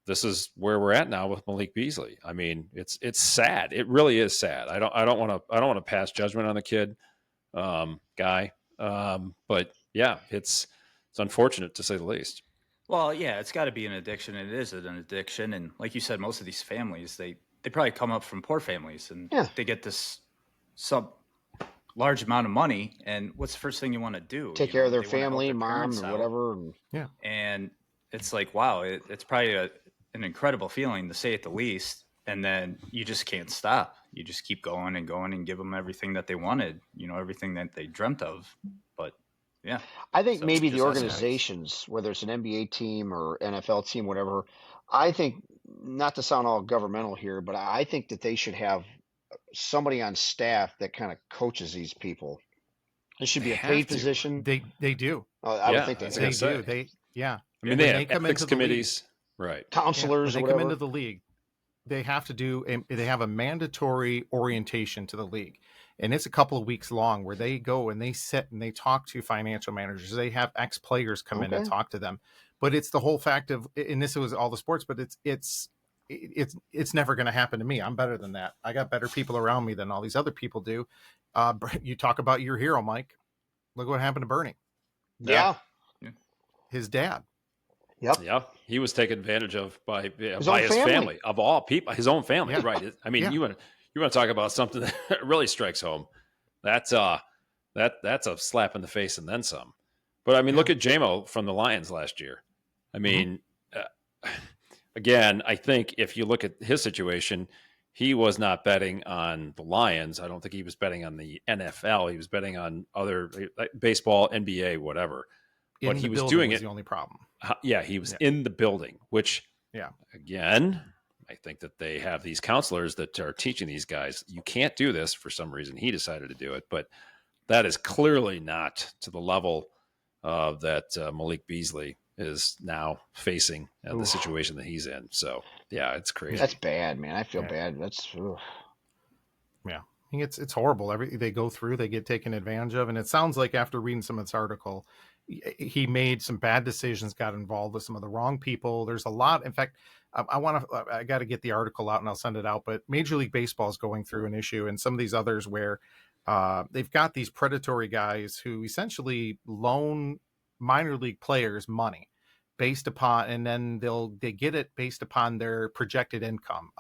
this is where we're at now with Malik Beasley. I mean, it's sad. It really is sad. I don't want to pass judgment on the kid, guy. But yeah, it's unfortunate to say the least. Well, yeah, it's got to be an addiction. And it is an addiction. And like you said, most of these families, they probably come up from poor families, and they get this large amount of money. And what's the first thing you want to do? Take care of their family, mom, or whatever. Yeah. And it's like, wow, it's probably an incredible feeling, to say at the least. And then you just can't stop. You just keep going and going and give them everything that they wanted, everything that they dreamt of. But yeah, I think maybe the organizations, whether it's an NBA team or NFL team, whatever, I think, not to sound all governmental here, but I think that they should have somebody on staff that kind of coaches these people. It should be a paid position. They do. I would think they do. They I mean, they have ethics committees, right? Counselors, when they whatever. come into the league, they have to they have a mandatory orientation to the league. And it's a couple of weeks long where they go and they sit and they talk to financial managers. They have ex-players come in and talk to them. But it's the whole fact of, and this was all the sports, but it's never going to happen to me. I'm better than that. I got better people around me than all these other people do. You talk about your hero, Mike. Look what happened to Bernie. Yeah. His dad. Yep. Yeah. He was taken advantage of by his family, of all people, his own family. Yeah. Right. I mean, you want to talk about something that really strikes home. That's a slap in the face and then some. But I mean, look at JMO from the Lions last year. I mean, again, I think if you look at his situation, he was not betting on the Lions. I don't think he was betting on the NFL. He was betting on other baseball, NBA, whatever. But he was doing it. The only problem. Yeah, he was in the building, which, again, I think that they have these counselors that are teaching these guys, you can't do this. For some reason, he decided to do it. But that is clearly not to the level that Malik Beasley is now facing the situation that he's in. So, yeah, it's crazy. That's bad, man. I feel bad. That's yeah. I think it's horrible. They go through, they get taken advantage of, and it sounds like after reading some of this article, he made some bad decisions, got involved with some of the wrong people. There's a lot. In fact, I got to get the article out and I'll send it out. But Major League Baseball is going through an issue, and some of these others where they've got these predatory guys who essentially loan minor league players money based upon, and then they get it based upon their projected income.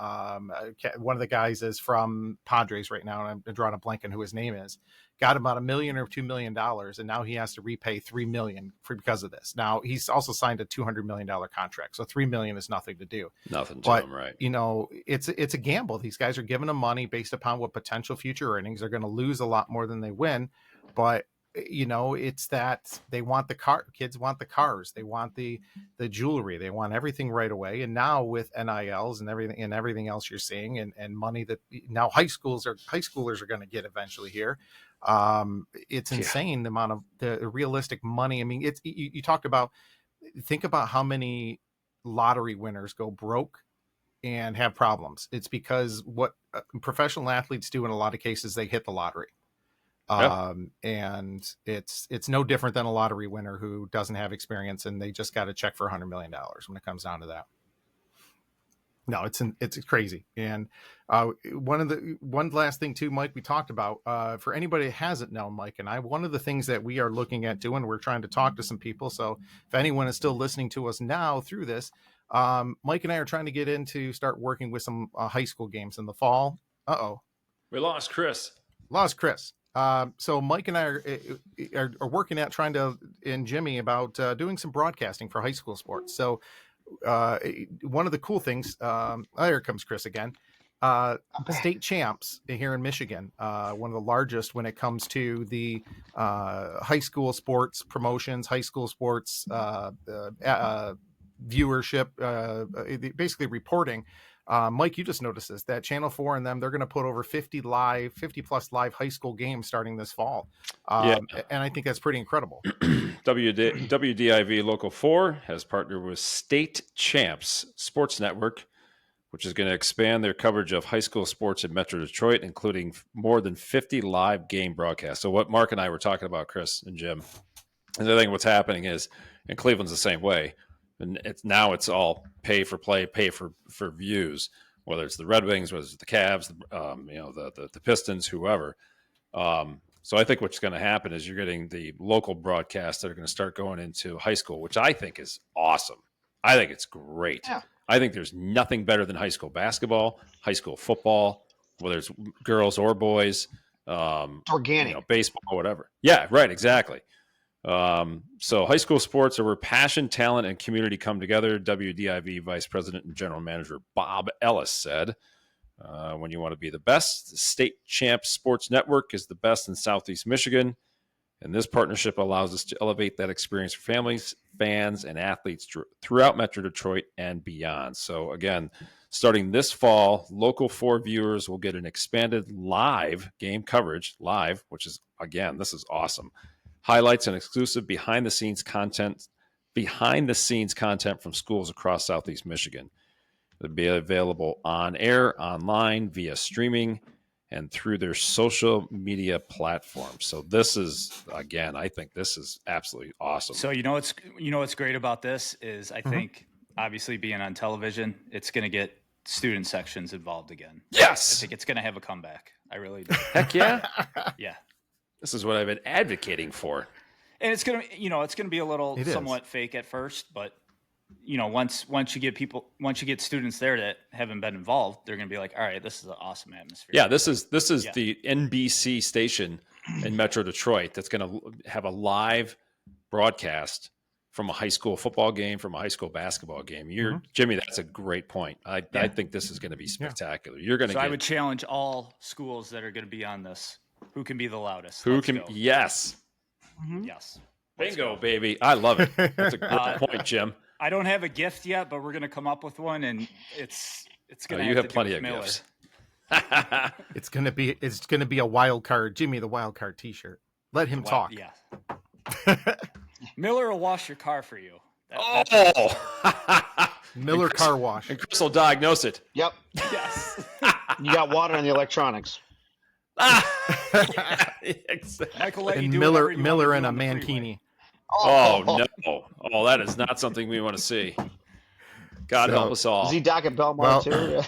One of the guys is from Padres right now, and I'm drawing a blank on who his name is. Got about $1 million or $2 million, and now he has to repay $3 million because of this. Now he's also signed a $200 million contract, so $3 million is nothing to do. Nothing to him, right? It's a gamble. These guys are giving them money based upon what potential future earnings. They're going to lose a lot more than they win, but it's that they want the car. Kids want the cars. They want the jewelry. They want everything right away. And now with NILs and everything else you're seeing, and money that now high schoolers are going to get eventually here. It's insane the amount of the realistic money. I mean, it's you talked about. Think about how many lottery winners go broke and have problems. It's because what professional athletes do in a lot of cases, they hit the lottery. And it's no different than a lottery winner who doesn't have experience and they just got a check for $100 million when it comes down to that. No, it's crazy. And one last thing too, Mike, we talked about for anybody that hasn't known Mike and I, one of the things that we are looking at doing, we're trying to talk to some people. So if anyone is still listening to us now through this, Mike and I are trying to get into start working with some high school games in the fall. We lost Chris. So Mike and I are working at trying to, and Jimmy, about doing some broadcasting for high school sports. So one of the cool things, here comes Chris again, state champs here in Michigan, one of the largest when it comes to the high school sports promotions, high school sports viewership, basically reporting. Mike, you just noticed this, that Channel 4 and them, they're going to put over 50 plus live high school games starting this fall. And I think that's pretty incredible. WDIV Local 4 has partnered with State Champs Sports Network, which is going to expand their coverage of high school sports in Metro Detroit, including more than 50 live game broadcasts. So what Mark and I were talking about, Chris and Jim, and I think what's happening is, and Cleveland's the same way, and it's all pay for play, pay for views, whether it's the Red Wings, whether it's the Cavs, the Pistons, whoever. So I think what's going to happen is you're getting the local broadcasts that are going to start going into high school, which I think is awesome. I think it's great. Yeah. I think there's nothing better than high school basketball, high school football, whether it's girls or boys, Organic. baseball, whatever. Yeah, right, exactly. So high school sports are where passion, talent, and community come together. WDIV Vice President and General Manager Bob Ellis said, when you want to be the best, the State Champs Sports Network is the best in Southeast Michigan. And this partnership allows us to elevate that experience for families, fans, and athletes throughout Metro Detroit and beyond. So again, starting this fall, Local 4 viewers will get an expanded live game coverage, which is, again, this is awesome. Highlights and exclusive behind-the-scenes content from schools across Southeast Michigan. It'll be available on air, online, via streaming, and through their social media platforms. So this is, again, I think this is absolutely awesome. So what's great about this is I think obviously being on television, it's going to get student sections involved again. Yes. I think it's going to have a comeback. I really do. Heck yeah. Yeah. This is what I've been advocating for. And it's going to be a little somewhat fake at first, but once you get students there that haven't been involved, they're going to be like, all right, this is an awesome atmosphere. Yeah, this is the NBC station in Metro Detroit that's going to have a live broadcast from a high school football game, from a high school basketball game. Jimmy, that's a great point. I think this is going to be spectacular. You're going to. I would challenge all schools that are going to be on this. Who can be the loudest? Yes. Yes. Bingo, baby. I love it. That's a great point, Jim. I don't have a gift yet, but we're going to come up with one, and it's going to. You have plenty of gifts. It's going to be a wild card, Jimmy, the wild card T-shirt. Let him talk. Yeah. Miller will wash your car for you. Miller Car Wash. And Chris will diagnose it. Yep. Yes. You got water in the electronics. Exactly. Michael, and Miller in a mankini. Oh no! Oh, that is not something we want to see. God help us all. Is he Doc at Belmont too?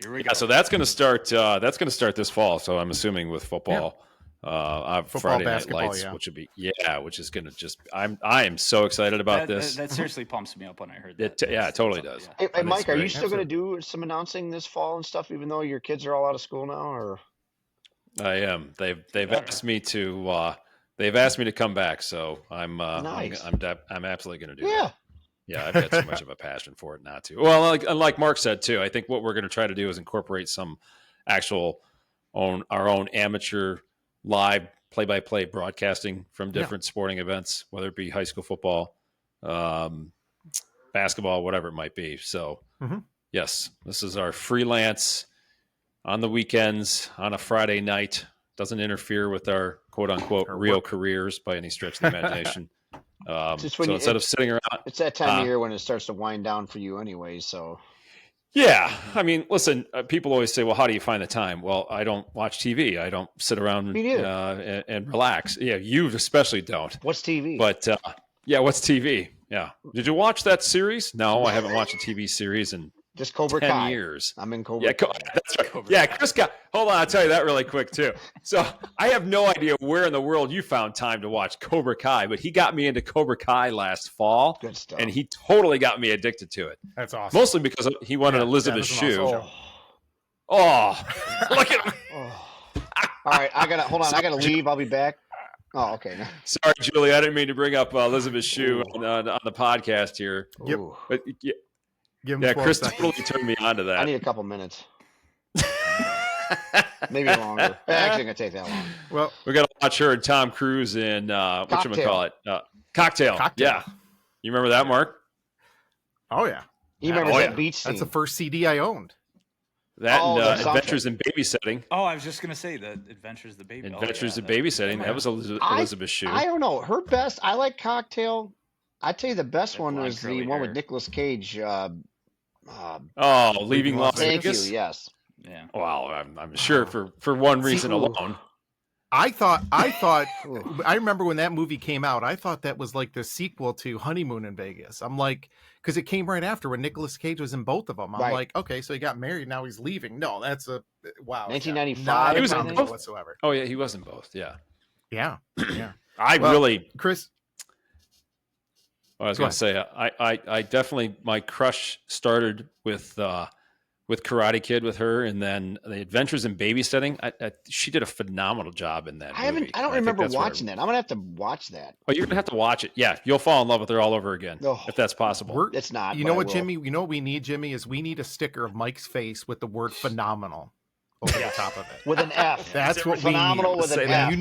Here we go. So that's going to start. That's going to start this fall. So I'm assuming with football, Friday Night Lights, which is going to just. I am so excited about this. That seriously pumps me up when I heard that. It totally does. Hey, Mike, are you still going to do some announcing this fall and stuff, even though your kids are all out of school now? Or I am. They've asked me to. They've asked me to come back, so I'm nice. I'm absolutely going to do that. Yeah, I've got so much of a passion for it not to. Well, like Mark said too, I think what we're going to try to do is incorporate some actual our own amateur live play-by-play broadcasting from different sporting events, whether it be high school football, basketball, whatever it might be. So, yes, this is our freelance on the weekends on a Friday night. Doesn't interfere with our quote-unquote real careers by any stretch of the imagination. Instead of sitting around... It's that time of year when it starts to wind down for you anyway, so... Yeah. I mean, listen, people always say, well, how do you find the time? Well, I don't watch TV. I don't sit around and relax. Yeah, you especially don't. What's TV? But, what's TV? Yeah. Did you watch that series? No, I haven't watched a TV series in just Cobra 10 Kai. years. I'm in Cobra Kai. That's right. Chris got. Hold on, I'll tell you that really quick too. So I have no idea where in the world you found time to watch Cobra Kai, but he got me into Cobra Kai last fall. Good stuff. And he totally got me addicted to it. That's awesome. Mostly because he wanted Elizabeth's shoe. Awesome Look at me. All right, I gotta leave. I'll be back. Oh, okay. Sorry, Julie. I didn't mean to bring up Elizabeth's shoe on the podcast here. Yep. But Chris totally turned me on to that. I need a couple minutes. Maybe longer. Actually, gonna take that long. Well, we got to watch her and Tom Cruise in whatchamacallit? Cocktail. Yeah. You remember that, Mark? Oh yeah. You remember that beach scene? That's the first CD I owned. That and Adventures in Babysitting. Oh, I was just gonna say the Adventures in Babysitting. That was Elizabeth's shoe. I don't know. Her best. I like Cocktail. I'd tell you the best one was the one with Nicolas Cage. Leaving Las Vegas. Thank you. Yes. Yeah. Well, I'm sure for one reason alone. I remember when that movie came out, I thought that was like the sequel to Honeymoon in Vegas. I'm like, because it came right after when Nicolas Cage was in both of them. I'm like, okay, so he got married, now he's leaving. No, that's a wow. 1995. He was in both whatsoever. Oh yeah, he was in both. Yeah. Chris. I was going to say, I definitely, my crush started with Karate Kid with her, and then The Adventures in Babysitting. She did a phenomenal job in that movie. I don't remember watching that. I'm gonna have to watch that. Oh, you're gonna have to watch it. Yeah, you'll fall in love with her all over again if that's possible. It's not. You know what, Jimmy? You know what we need, Jimmy, is we need a sticker of Mike's face with the word "phenomenal" over the top of it with an F. That's what phenomenal we need. with an F. You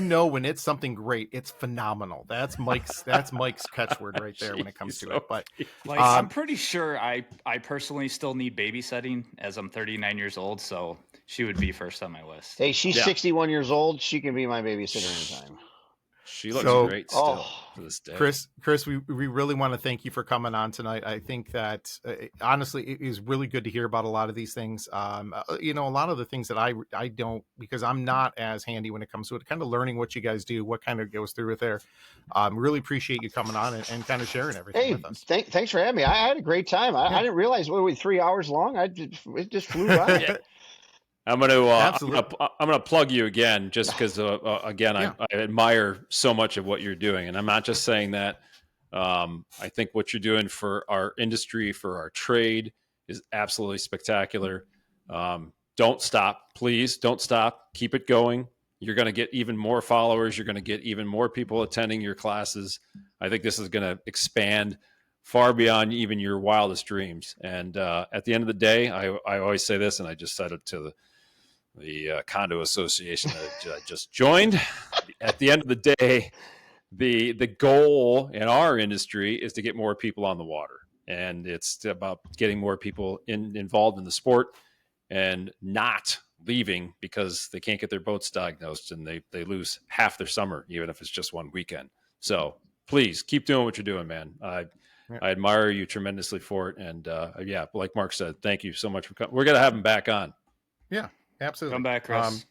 know when it's something great, it's phenomenal. That's Mike's catchword right there when it comes to it. But I'm pretty sure I personally still need babysitting, as I'm 39 years old, so she would be first on my list. Hey, she's 61 years old. She can be my babysitter anytime. She looks great still to this day. Chris, we really want to thank you for coming on tonight. I think that honestly, it is really good to hear about a lot of these things. A lot of the things that I don't, because I'm not as handy when it comes to it, kind of learning what you guys do, what kind of goes through it there. Really appreciate you coming on and kind of sharing everything with us. Thanks for having me. I had a great time. I didn't realize we were 3 hours long. It just flew by. I'm gonna plug you again, just because I admire so much of what you're doing, and I'm not just saying that. I think what you're doing for our industry, for our trade, is absolutely spectacular. Don't stop, please. Don't stop. Keep it going. You're going to get even more followers. You're going to get even more people attending your classes. I think this is going to expand far beyond even your wildest dreams. And at the end of the day, I always say this, and I just said it to the condo association that I just joined. At the end of the day, the goal in our industry is to get more people on the water, and it's about getting more people involved in the sport and not leaving because they can't get their boats diagnosed and they lose half their summer, even if it's just one weekend. So please keep doing what you're doing, man. I admire you tremendously for it. And like Mark said, thank you so much for coming. We're going to have him back on. Yeah, absolutely. Come back, Chris.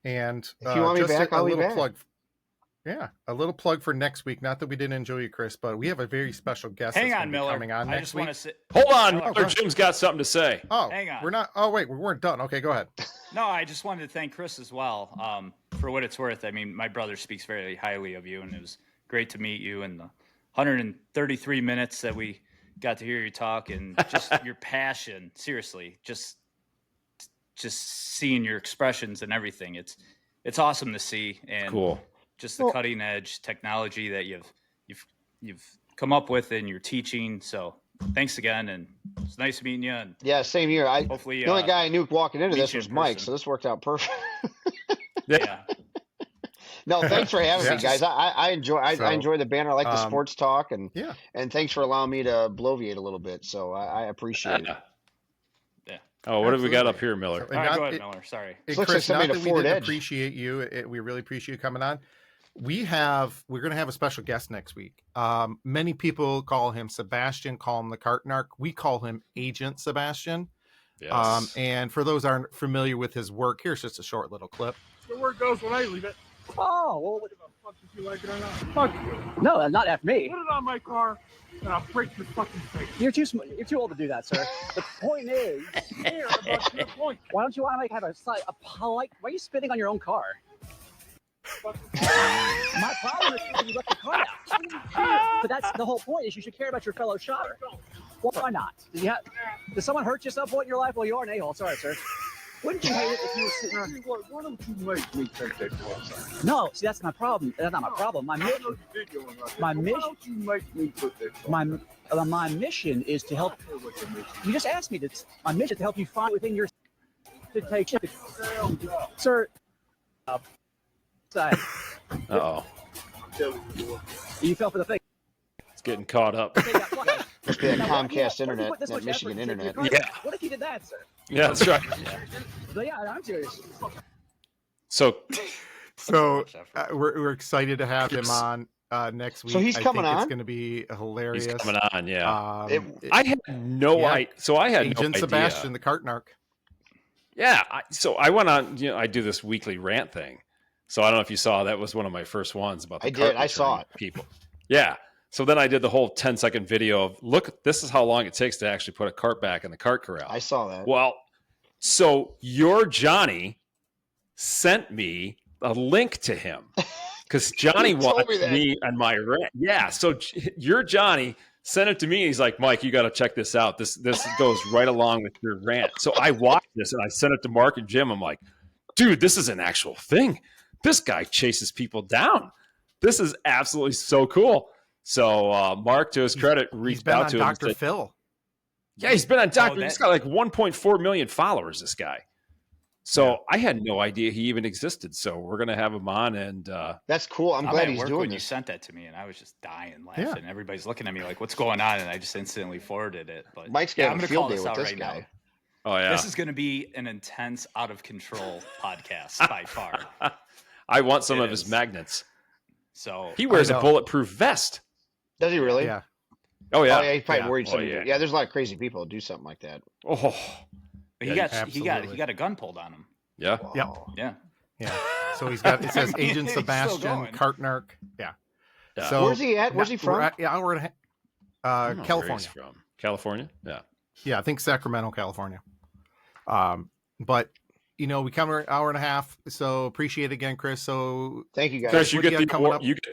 And if you want me back, I'll be back. Plug. Yeah, a little plug for next week. Not that we didn't enjoy you, Chris, but we have a very special guest Hang on, Miller. coming on next week. Hold on, Miller. Jim's got something to say. Oh, hang on. We're not. Oh, wait, we weren't done. Okay, go ahead. No, I just wanted to thank Chris as well. For what it's worth, I mean, my brother speaks very highly of you, and it was great to meet you in the 133 minutes that we got to hear you talk, and just your passion. Seriously, just seeing your expressions and everything. It's awesome to see. And cool. Just the cutting edge technology that you've come up with in your teaching. So thanks again, and it's nice meeting you. And yeah, same here. Hopefully, the only guy I knew walking into this was Mike, person. so this worked out perfect. Yeah. No, thanks for having me, guys. I enjoy the banner. I like the sports talk, and thanks for allowing me to bloviate a little bit. So I appreciate it. Yeah. Oh, what have we got up here, Miller? All right, go ahead, Miller. Sorry. Looks like somebody not to that we Ford didn't Edge. appreciate you. We really appreciate you coming on. We're going to have a special guest next week. Many people call him Sebastian, call him the Cartnark. We call him Agent Sebastian. Yes. And for those aren't familiar with his work, here's just a short little clip. The word goes when I leave it. Oh, well, What the fuck if you like it or not? Fuck you. no, not after me. Put it on my car, and I'll break your fucking face. You're too old to do that, sir. The point is, Here, about your point. why don't you want to have a polite? Why are you spitting on your own car? My problem is you left the car out. But that's the whole point. Is you should care about your fellow shotter. Well, why not? Does someone hurt you at some point in your life? Well, you are an a-hole. Sorry, sir. Wouldn't you hate it if you were sitting around? Why don't you make me take that car? No, see, that's my problem. That's not my problem. My mission. My mission. Why don't you make me put that car? My mission is to help. You just asked me to. My mission is to help you find within your to take, sir. Side. Uh-oh. You fell for the thing. It's getting caught up. Must be that Comcast internet, that Michigan internet. Yeah. What if you did that, sir? Yeah, that's right. But yeah, I'm serious. So we're excited to have him on next week. So he's coming on? It's going to be hilarious. He's coming on, yeah. Um, I had no idea. So I had Agent no Sebastian, idea. the Cartnark. Yeah. So I went on, I do this weekly rant thing. So I don't know if you saw, that was one of my first ones about the cart I saw returning it. people. Yeah. So then I did the whole 10-second video of, look, this is how long it takes to actually put a cart back in the cart corral. I saw that. Well, so your Johnny sent me a link to him because Johnny watched me on my rant. Yeah. So your Johnny sent it to me. He's like, Mike, you got to check this out. This goes right along with your rant. So I watched this and I sent it to Mark and Jim. I'm like, dude, this is an actual thing. This guy chases people down. This is absolutely so cool. So Mark, to his credit, reached out to him. Dr. Said, Phil. Yeah, he's been on Dr. He's got like 1.4 million followers, this guy. So I had no idea he even existed. So we're going to have him on. And that's cool. I'm glad he's doing when this. You sent that to me, and I was just dying laughing. Everybody's looking at me like, what's going on? And I just instantly forwarded it. But Mike's got a field day with this guy. Now. Oh, yeah. This is going to be an intense, out-of-control podcast by far. I want some of his magnets. So he wears a bulletproof vest. Does he really? Yeah. Oh yeah. He's probably worried. Yeah. There's a lot of crazy people who do something like that. Oh, but he got a gun pulled on him. Yeah. Wow. Yeah. So he's got. It says Agent Sebastian Cartnark. Yeah. So where's he at? Where's he from? Hour and a half. California. From California. Yeah. Yeah, I think Sacramento, California. But we come an hour and a half, so appreciate it again, Chris. So thank you guys. Chris, you get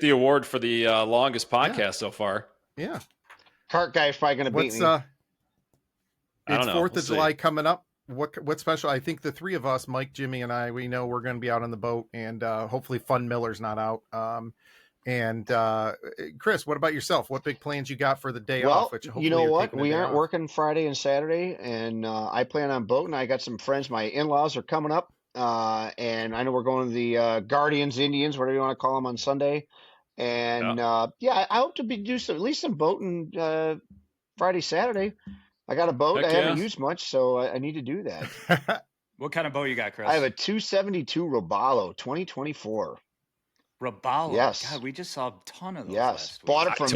the award for the longest podcast so far. Yeah. Cart guy's probably going to beat me. It's 4th of July coming up. What's special? I think the three of us, Mike, Jimmy, and I, we know we're going to be out on the boat, and hopefully Fun Miller's not out. And Chris, what about yourself? What big plans you got for the day off? Which you know what? We aren't working Friday and Saturday, and I plan on boating. I got some friends. My in-laws are coming up, and I know we're going to the Guardians, Indians, whatever you want to call them, on Sunday. And I hope to do at least some boating Friday, Saturday. I got a boat. I haven't used much, so I need to do that. What kind of boat you got, Chris? I have a 272 Robalo 2024. Robalo. Yes. God, we just saw a ton of those. Yes. Bought it from. I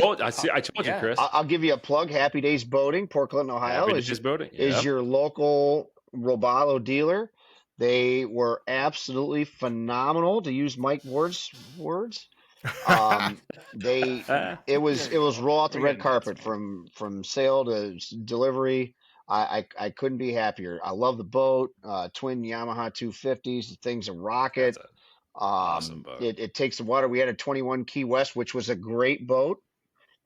told you, Chris. I'll give you a plug. Happy Days Boating, Port Clinton, Ohio. Is your local Robalo dealer. They were absolutely phenomenal, to use Mike Ward's words. It was roll out the red carpet from sale to delivery. I couldn't be happier. I love the boat. Twin Yamaha 250s. The thing's a rocket. Awesome boat. It takes the water. We had a 21 Key West, which was a great boat.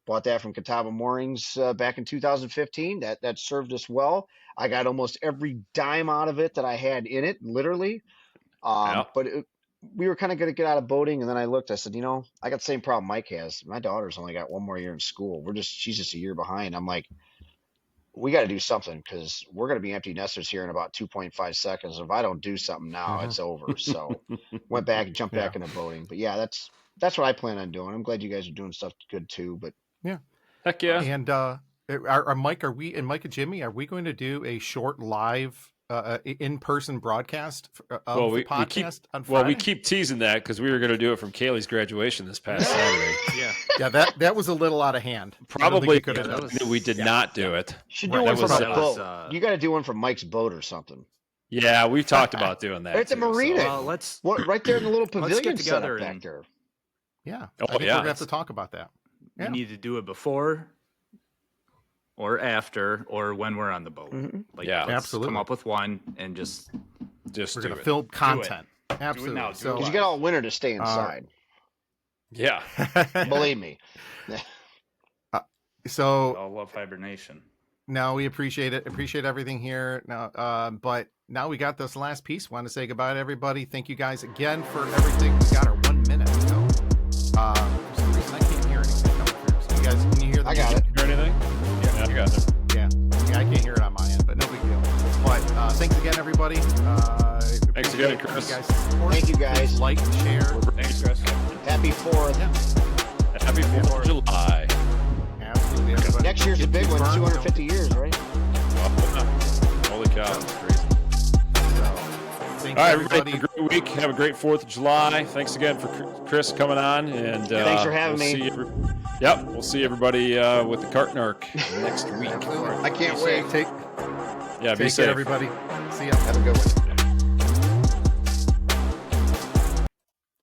Bought that from Catawba Moorings back in 2015. That served us well. I got almost every dime out of it that I had in it, literally. But we were kind of going to get out of boating, and then I looked. I said, I got the same problem Mike has. My daughter's only got one more year in school. She's just a year behind. I'm like, we got to do something, because we're going to be empty nesters here in about 2.5 seconds. If I don't do something now, it's over. So went back and jumped back into boating. But yeah, that's what I plan on doing. I'm glad you guys are doing stuff good too. But yeah, heck yeah. And Mike, Mike and Jimmy, are we going to do a short live in-person broadcast of the podcast on Friday? Well, we keep teasing that because we were going to do it from Kaylee's graduation this past Saturday. Yeah, that was a little out of hand. Probably we did not do it. Should do one from a boat. You got to do one from Mike's boat or something. Yeah, we've talked about doing that. It's a marina. Right there in the little let's pavilion get together back there. Yeah, I think we're gonna have to talk about that. We need to do it before or after, or when we're on the boat. Mm-hmm. Let's absolutely. come up with one and just we're gonna film content. Absolutely. Because you got all winter to stay inside. Yeah, believe me. So I love hibernation. No, we appreciate it. Appreciate everything here. Now, but now we got this last piece. Want to say goodbye to everybody. Thank you guys again for everything. We got our 1 minute. So, for some reason I can't hear anything. You guys, can you hear that? I got it. Hear anything? Yeah, I got it. Yeah, I can't hear it on my end, but no big deal. But thanks again, everybody. Thanks again, Chris. Thank you guys. Like, share. Thanks, Chris. Happy 4th. Yeah. Happy 4th of July. Absolutely, everybody. Next year's a big one. 250 years, right? Holy cow, that's crazy. All right, everybody, have a great week. Have a great 4th of July. Thanks again for Chris coming on. And thanks for having me. We'll see everybody with the Cartnark next week. I can't wait. Be safe, everybody. everybody. See ya. Have a good one.